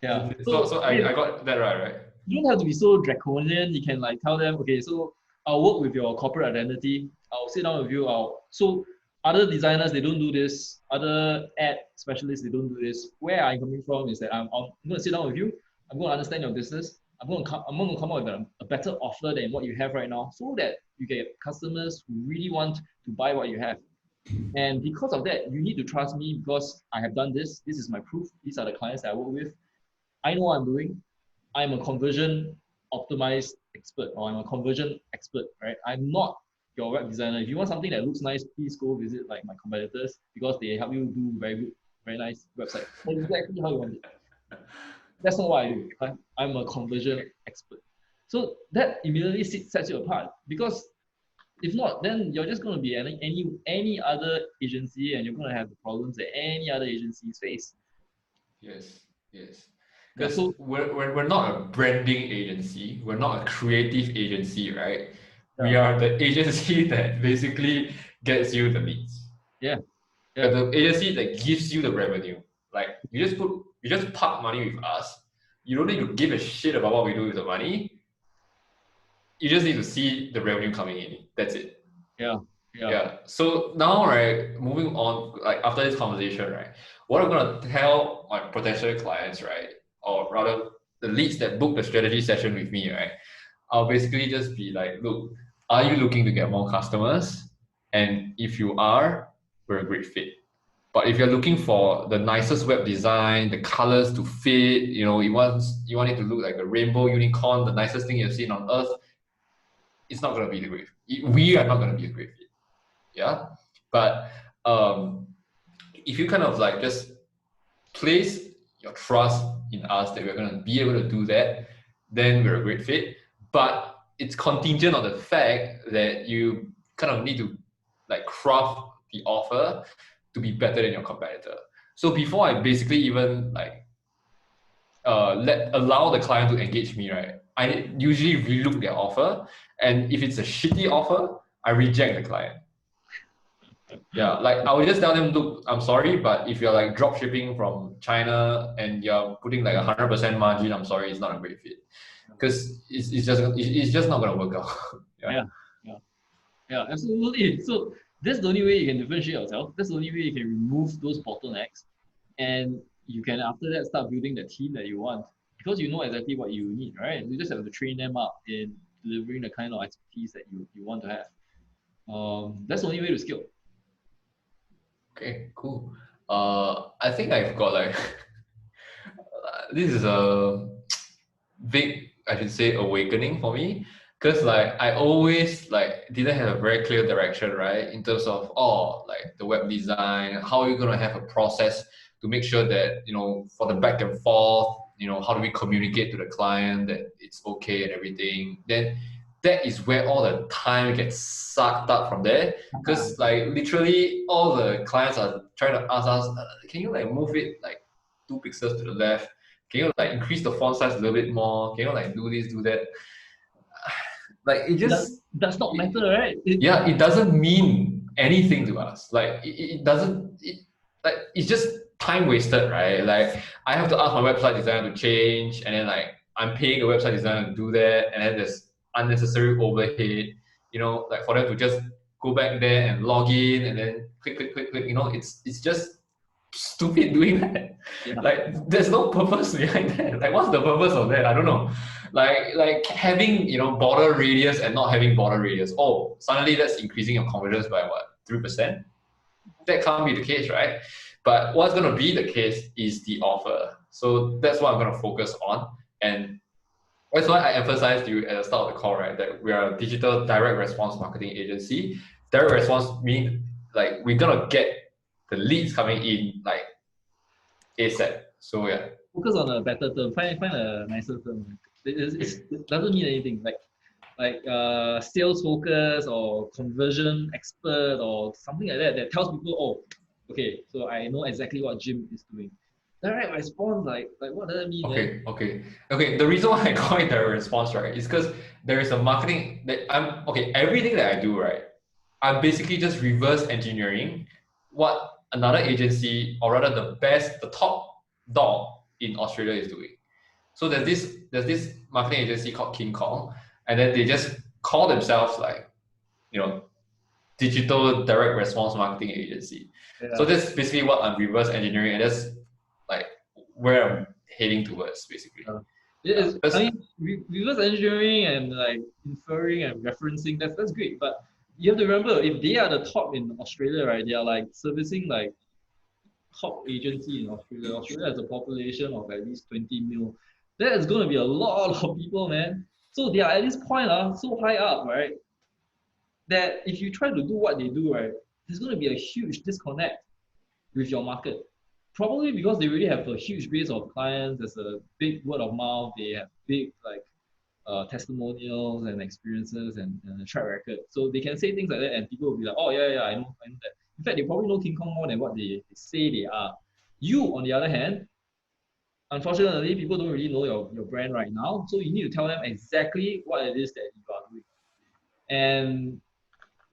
yeah. So I got that right? You don't have to be so draconian. You can like tell them, okay, so I'll work with your corporate identity. I'll sit down with you. So other designers they don't do this. Other ad specialists they don't do this. Where I'm coming from is that I'm going to sit down with you. I'm going to understand your business. I'm going to come up with a better offer than what you have right now, so that you get customers who really want to buy what you have. And because of that, you need to trust me because I have done this. This is my proof. These are the clients that I work with. I know what I'm doing. I'm a conversion optimized expert or I'm a conversion expert, right? I'm not your web designer. If you want something that looks nice, please go visit like my competitors because they help you do very good, very nice website. That's exactly how you want it. That's not what I do. I'm a conversion expert. So that immediately sets you apart because if not, then you're just going to be any other agency and you're going to have the problems that any other agencies face. Yes, yes. Yeah, Because so we're not a branding agency, we're not a creative agency, right? We yeah, are the agency that basically gets you the leads. yeah, We're yeah. the agency that gives you the revenue. Like you just park money with us. You don't need to give a shit about what we do with the money. You just need to see the revenue coming in. That's it. Yeah, yeah. Yeah. So now, right, moving on, like after this conversation, right, what I'm gonna tell my potential clients, right, or rather the leads that book the strategy session with me, right, I'll basically just be like, look, are you looking to get more customers? And if you are, we're a great fit. But if you're looking for the nicest web design, the colors to fit, you want it to look like a rainbow unicorn, the nicest thing you've seen on earth, it's not gonna be the great. We are not gonna be a great fit. Yeah. But if you kind of like just place your trust in us that we're going to be able to do that, then we're a great fit. But it's contingent on the fact that you kind of need to like craft the offer to be better than your competitor. So before I basically even like allow the client to engage me, right, I usually relook their offer, and if it's a shitty offer, I reject the client. Yeah, like I will just tell them, look, I'm sorry, but if you're like drop shipping from China and you're putting like 100% margin, I'm sorry, it's not a great fit, because it's just not gonna work out. Yeah. Yeah, yeah, yeah, absolutely. So that's the only way you can differentiate yourself. That's the only way you can remove those bottlenecks, and you can after that start building the team that you want because you know exactly what you need, right? You just have to train them up in delivering the kind of expertise that you want to have. That's the only way to scale. Okay, cool. I think I've got like this is a big, I should say, awakening for me, because like I always like didn't have a very clear direction, right, in terms of like the web design, how are you gonna have a process to make sure that for the back and forth, how do we communicate to the client that it's okay and everything. Then that is where all the time gets sucked up from there, because like literally all the clients are trying to ask us, can you like move it like 2 pixels to the left, can you like increase the font size a little bit more, can you like do this, do that. Like it That just does not matter, right? yeah, it doesn't mean anything to us. Like it doesn't like it's just time wasted, right? Like I have to ask my website designer to change, and then like I'm paying the website designer to do that, and then there's unnecessary overhead, like for them to just go back there and log in and then click click click click, it's just stupid doing that. Yeah. Like there's no purpose behind that. Like what's the purpose of that? I don't know. Like having border radius and not having border radius. Oh, suddenly that's increasing your conversions by what, 3%? That can't be the case, right? But what's going to be the case is the offer. So that's what I'm going to focus on, and that's why I emphasized to you at the start of the call, right, that we are a digital direct response marketing agency. Direct response means like we're gonna get the leads coming in like ASAP. So yeah. Focus on a better term. Find a nicer term. It doesn't mean anything. Like sales focus or conversion expert or something like that that tells people, oh, okay, so I know exactly what Jim is doing. Direct response, like what does that mean, man? Okay. The reason why I call it direct response, right, is because there is a marketing that everything that I do, right, I'm basically just reverse engineering what another agency, or rather the top dog in Australia is doing. So there's this marketing agency called King Kong, and then they just call themselves like, digital direct response marketing agency. So Yeah. that's basically what I'm reverse engineering, and that's like where I'm heading towards, basically. Yeah, I mean, reverse engineering and like inferring and referencing, that's great. But you have to remember, if they are the top in Australia, right, they are like servicing like top agency in Australia. Australia has a population of at least 20 mil. That is going to be a lot of people, man. So they are at this point so high up, right? that if you try to do what they do, right, there's going to be a huge disconnect with your market. Probably because they really have a huge base of clients, there's a big word of mouth, they have big like testimonials and experiences and a track record. So they can say things like that and people will be like, oh yeah, I know that. In fact, they probably know King Kong more than what they say they are. You, on the other hand, unfortunately, people don't really know your brand right now. So you need to tell them exactly what it is that you are doing. And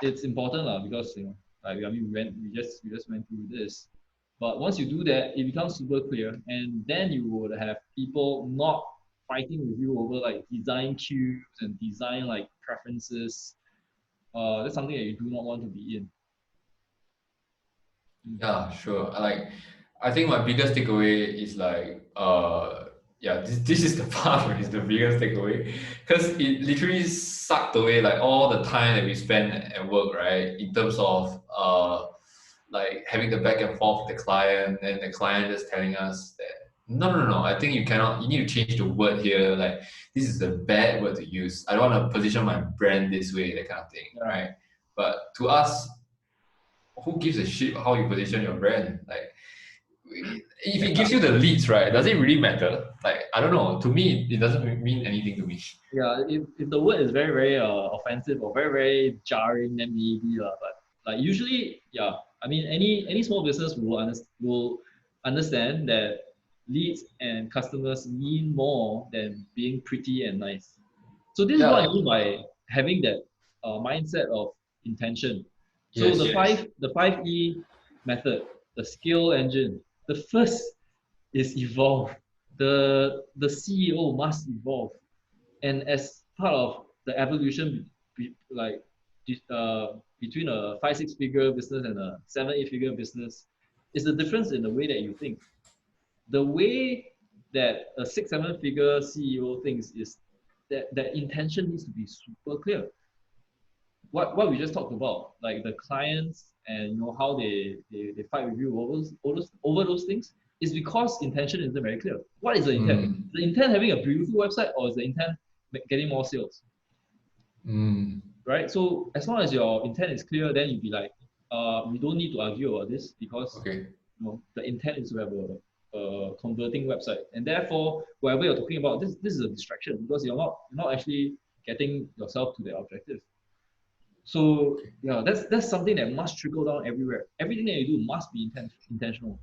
it's important because like I mean we just went through this. But once you do that, it becomes super clear, and then you would have people not fighting with you over like design cues and design like preferences. That's something that you do not want to be in. Yeah, sure. I think my biggest takeaway is like, yeah, this is the part where it's the biggest takeaway, because it literally sucked away like all the time that we spend at work, right? In terms of like having the back and forth with the client, and the client just telling us that no, I think you need to change the word here. Like, this is a bad word to use. I don't want to position my brand this way, that kind of thing, Yeah. right? But to us, who gives a shit how you position your brand? Like, if it gives you the leads, right, does it really matter? Like, I don't know. To me, it doesn't mean anything to me. Yeah, if the word is very, very offensive or very, very jarring, then maybe but like usually, yeah. I mean, any small business will understand that leads and customers mean more than being pretty and nice. So this is what I Yeah. mean by having that mindset of intention. So Yes. the 5E method, the skill engine. The first is evolve. The CEO must evolve, and as part of the evolution, like between a 5 6 figure business and a 7 8 figure business, is the difference in the way that you think. The way that a 6 7 figure CEO thinks is that intention needs to be super clear. What we just talked about, like the clients and how they fight with you over those things, is because intention isn't very clear. What is the intent? Mm. The intent having a beautiful website, or is the intent getting more sales? Mm. Right? So as long as your intent is clear, then you'd be like, we don't need to argue about this because Okay. the intent is to have a converting website, and therefore whatever you're talking about, this is a distraction because you're not actually getting yourself to the objective. So yeah, that's something that must trickle down everywhere. Everything that you do must be intentional.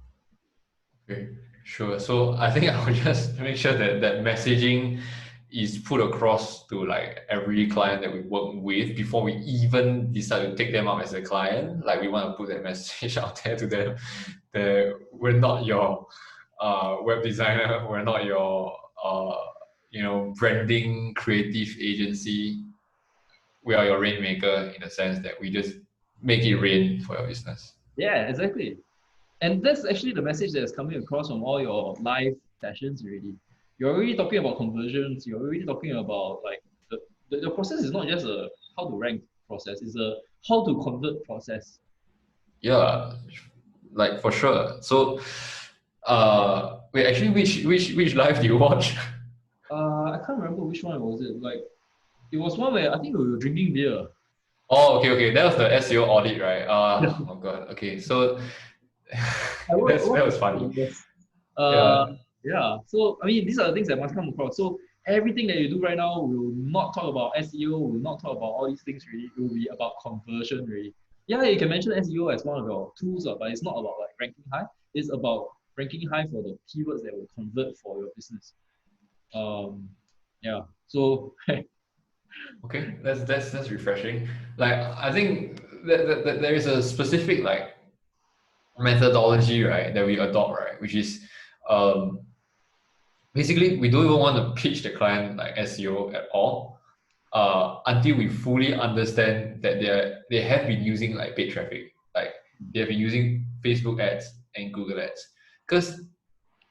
Okay. Sure. So I think I will just make sure that messaging is put across to like every client that we work with before we even decide to take them up as a client. Like, we want to put that message out there to them that we're not your web designer, we're not your branding creative agency. We are your rainmaker, in the sense that we just make it rain for your business. Yeah, exactly. And that's actually the message that is coming across from all your live sessions already. You're already talking about conversions. You're already talking about like the process is not just a how to rank process. It's a how to convert process. Yeah, like, for sure. So, wait, actually, which live do you watch? I can't remember which one was it. Like it was one where I think we were drinking beer. Oh, okay. That was the SEO audit, right? Oh my God. Okay, so I that was was funny. yes. Yeah. Yeah. So I mean, these are the things that must come across. So everything that you do right now will not talk about SEO. Will not talk about all these things. Really, it will be about conversion. Really. Yeah, you can mention SEO as one of your tools, but it's not about like ranking high. It's about ranking high for the keywords that will convert for your business. Um, yeah. So Okay, that's refreshing. Like, I think that there is a specific like methodology, right, that we adopt, right, which is um basically, we don't even want to pitch the client like SEO at all, until we fully understand that they have been using like paid traffic, like they have been using Facebook ads and Google ads. Because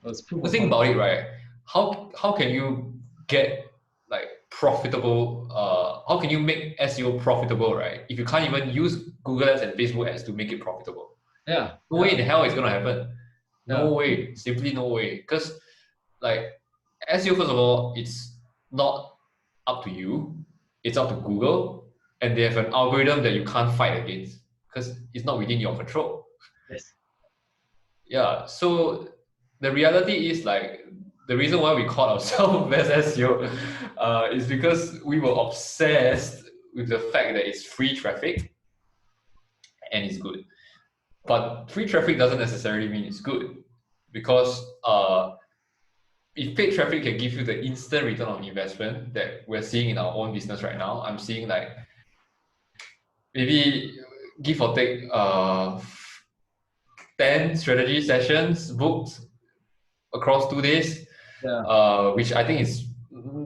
it's proof the of thing concept. about it, right? How can you get like profitable? How can you make SEO profitable, right? If you can't even use Google ads and Facebook ads to make it profitable, Yeah. no way Yeah. in the hell it's gonna happen. Yeah. No way, simply no way. Because like, SEO, first of all, it's not up to you. It's up to Google, and they have an algorithm that you can't fight against because it's not within your control. Yes. Yeah, so the reality is like the reason why we call ourselves best SEO is because we were obsessed with the fact that it's free traffic and it's good. But free traffic doesn't necessarily mean it's good because if paid traffic can give you the instant return on investment that we're seeing in our own business right now, I'm seeing like maybe give or take 10 strategy sessions booked across 2 days, Yeah. which I think is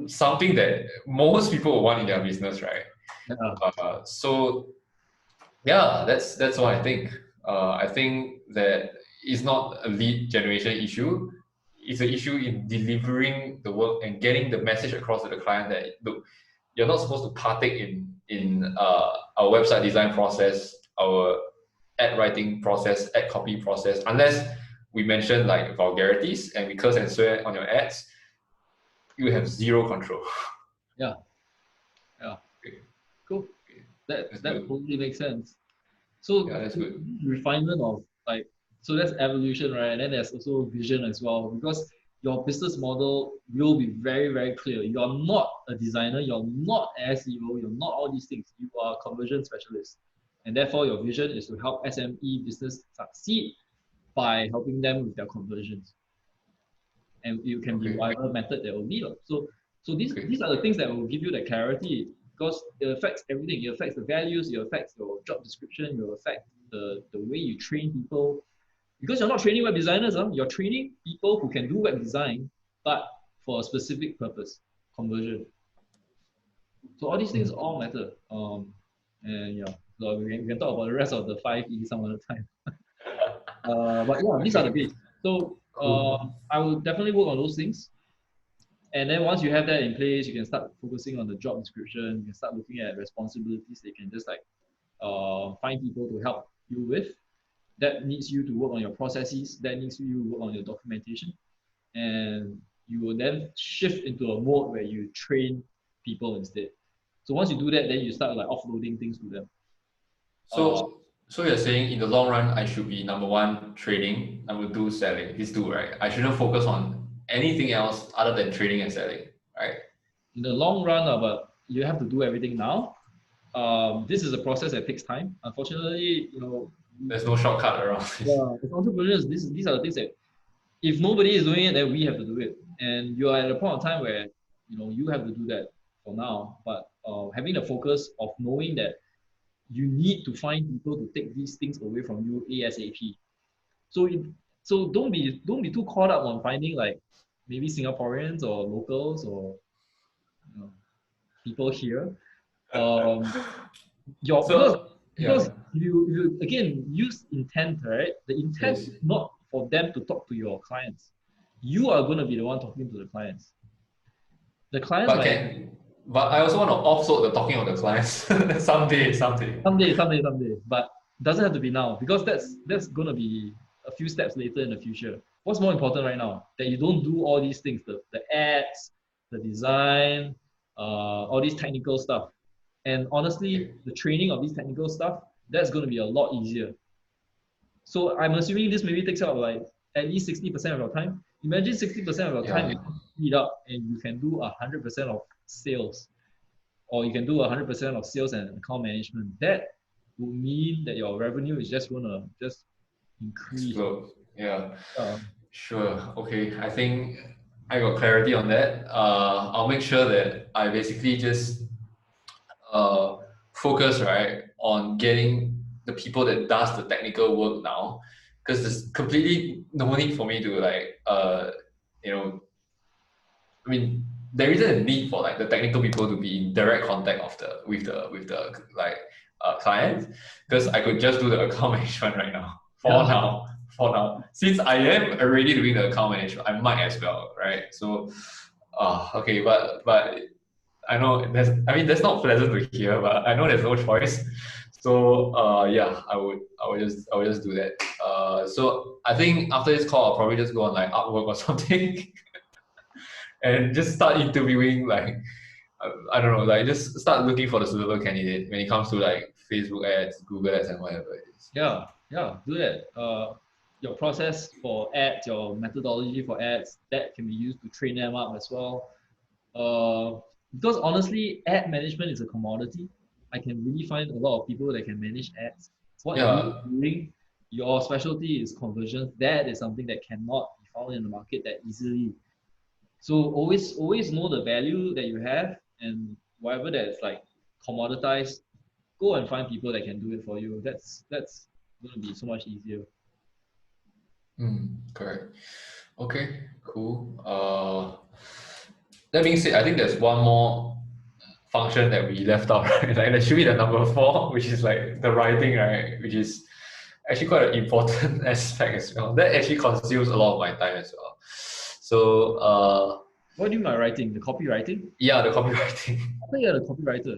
something that most people would want in their business, right? Yeah. So yeah, that's what I think. I think that it's not a lead generation issue. It's an issue in delivering the work and getting the message across to the client that look, you're not supposed to partake in our website design process, our ad writing process, ad copy process, unless we mention like vulgarities and we curse and swear on your ads. You have zero control. Yeah. Yeah. Okay, Cool. that's That good. totally makes sense. So Yeah, that's good. refinement of like, so that's evolution, right? And then there's also vision as well, because your business model will be very, very clear. You're not a designer, you're not an SEO, you're not all these things. You are a conversion specialist. And therefore your vision is to help SME business succeed by helping them with their conversions. And it can be Okay, whatever method that will be. So okay, these are the things that will give you the clarity, because it affects everything. It affects the values, it affects your job description, it will affect the way you train people. Because you're not training web designers, you're training people who can do web design, but for a specific purpose, conversion. So all these things all matter. And yeah, so we can talk about the rest of the 5E some other time. But yeah, these are the okay, basics. So cool. I will definitely work on those things. And then once you have that in place, you can start focusing on the job description. You can start looking at responsibilities that you can just like find people to help you with. That needs you to work on your processes. That needs you to work on your documentation. And you will then shift into a mode where you train people instead. So once you do that, then you start like offloading things to them. Uh, So you're saying in the long run, I should be number one trading, number two selling. These two, right? I shouldn't focus on anything else other than trading and selling, right? in the long run, but you have to do everything now. This is a process that takes time. Unfortunately, There's no shortcut around this. yeah, as entrepreneurs, these are the things that if nobody is doing it, then we have to do it. And you are at a point of time where you have to do that for now. But having the focus of knowing that you need to find people to take these things away from you ASAP. So don't be too caught up on finding like maybe Singaporeans or locals or people here. Um, your because So because yeah, you again use intent, right? The intent yes. is not for them to talk to your clients. You are going to be the one talking to the clients. The clients But might can but I also want to offload the talking of the clients someday. someday, but doesn't have to be now, because that's going to be a few steps later in the future. What's more important right now? That you don't do all these things, the ads, the design, all these technical stuff. And honestly, Okay. the training of these technical stuff, that's going to be a lot easier. So I'm assuming this maybe takes up like at least 60% of your time. Imagine 60% of your time Yeah. you speed up and you can do 100% of sales, or you can do 100% of sales and account management. That will mean that your revenue is just gonna just increase. Explode. Yeah. Uh, Sure. Okay. I think I got clarity on that. I'll make sure that I basically just uh, focus right on getting the people that does the technical work now, because there's completely no need for me to like you know I mean there isn't a need for like the technical people to be in direct contact of the with the like client, because I could just do the account management right now yeah, for now, since I am already doing the account management I might as well, right? So okay, but I know that's not pleasant to hear, but I know there's no choice. So yeah, I would just do that. So I think after this call, I'll probably just go on like Upwork or something and just start interviewing like I don't know, like just start looking for the suitable candidate when it comes to like Facebook ads, Google ads, and whatever it is. Yeah, do that. Your process for ads, your methodology for ads, that can be used to train them up as well. Uh, because honestly, ad management is a commodity. I can really find a lot of people that can manage ads. What you're Yeah. doing, your specialty is conversions. That is something that cannot be found in the market that easily. So always know the value that you have, and whatever that's like commoditized, go and find people that can do it for you. That's going to be so much easier. Correct. Okay, cool. That being said, I think there's one more function that we left out, right? Like that should be the number four, which is like the writing, right? Which is actually quite an important aspect as well. That actually consumes a lot of my time as well. So, What do you mean by writing? The copywriting? yeah, the copywriting. I thought you had a copywriter.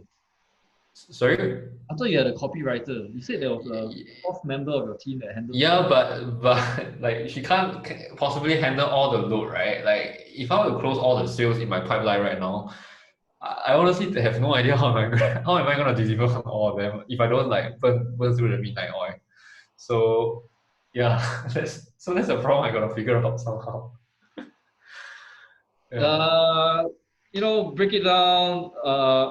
Sorry? I thought you had a copywriter. You said there was a fourth member of your team that handles Yeah, but like she can't possibly handle all the load, right? Like if I were to close all the sales in my pipeline right now, I honestly have no idea how am I gonna deliver on all of them if I don't like burn through the midnight oil. So yeah, that's a problem I gotta figure out somehow. it. Yeah. Break it down.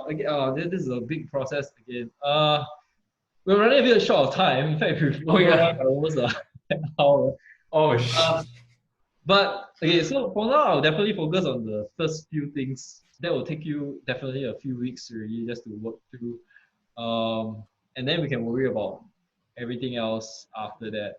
Again, this is a big process again. We're running a bit short of time. In fact, we've Oh overrun yeah. by almost an hour. Oh Uh, shit. but okay, so for now, I'll definitely focus on the first few things. That will take you definitely a few weeks really just to work through. And then we can worry about everything else after that.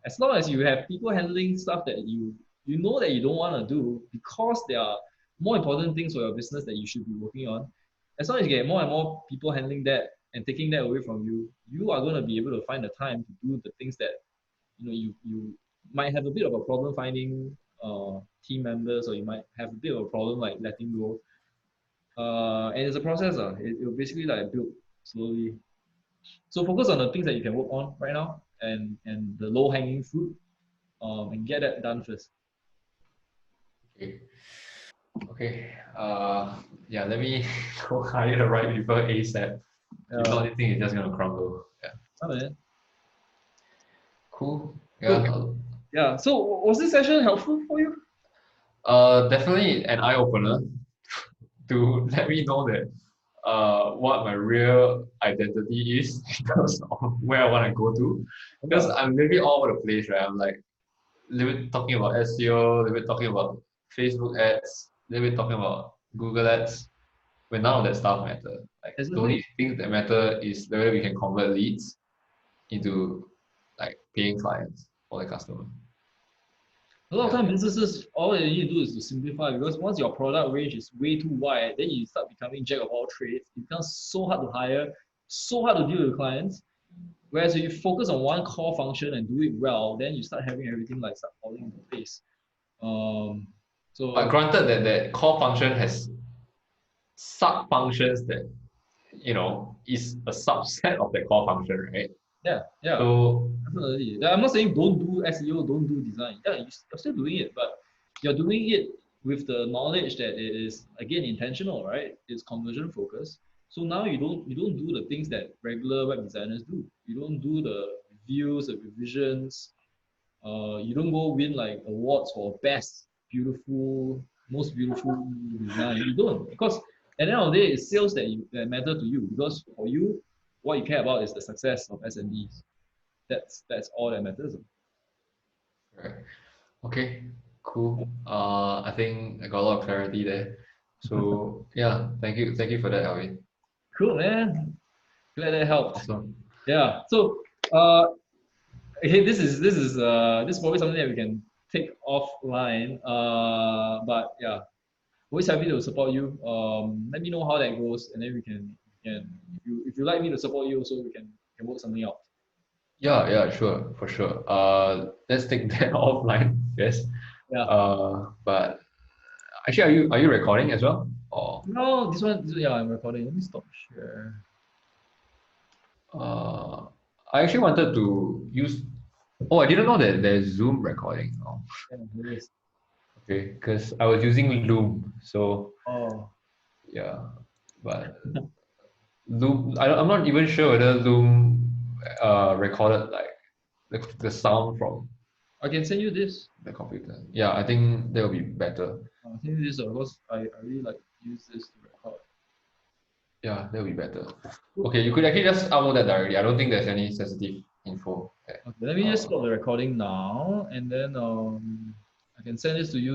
As long as you have people handling stuff that you know that you don't want to do because there are more important things for your business that you should be working on. As long as you get more and more people handling that and taking that away from you, you are going to be able to find the time to do the things that you might have a bit of a problem finding team members, or you might have a bit of a problem like letting go. And it's a process. It will basically like build slowly. So focus on the things that you can work on right now, and the low hanging fruit, and get that done first. Okay. Okay. Yeah, let me go hire the right people ASAP. If not, Yeah. this thing is just gonna crumble. Yeah. Alright. Cool. So Yeah. yeah. So was this session helpful for you? Definitely an eye opener to let me know that what my real identity is in terms of where I want to go to. Because Yeah. I'm maybe all over the place, right? I'm like a little bit talking about SEO, a little bit talking about Facebook ads, a little bit talking about Google ads, when none of that stuff matter. Like the Exactly. only thing that matter is whether we can convert leads into like paying clients for the customer. A lot of Yeah. time businesses, all you need to do is to simplify, because once your product range is way too wide, then you start becoming jack of all trades. It becomes so hard to hire, so hard to deal with clients. Whereas if you focus on one core function and do it well, then you start having everything like start falling into place. Um, But so granted that that core function has sub functions that is a subset of the core function, right? yeah, So definitely. I'm not saying don't do SEO, don't do design. Yeah, you're still doing it, but you're doing it with the knowledge that it is again intentional, right? It's conversion focused. So now you don't do the things that regular web designers do. You don't do the reviews, the revisions. You don't go win like awards for best, beautiful, most beautiful design. You don't, because at the end of the day, it's sales that matter to you. Because for you, what you care about is the success of SMBs. That's all that matters. right. Okay, cool. I think I got a lot of clarity there. So yeah, thank you for that, Alvin. Cool, man. Glad that helped. Awesome. Yeah. So, okay, this is probably something that we can take offline. But yeah, always happy to support you. Let me know how that goes, and then we can if you like me to support you, also we can work something out. Yeah, yeah, sure, for sure. Let's take that offline. Yes. Yeah. But actually, are you recording as well? Or No, yeah, I'm recording. Let me stop share. uh, I actually wanted to use. Oh, I didn't know that there's Zoom recording. Oh, Yeah, there is. okay, because I was using Loom. So Oh. Yeah, but Loom, I'm not even sure whether Loom recorded like the sound from I can send you this. the computer. Yeah, I think that will be better. I think this because I really like use this to record. Yeah, that will be better. Okay, you could actually just upload that directly. I don't think there's any sensitive info. Okay, let me just stop the recording now, and then I can send this to you.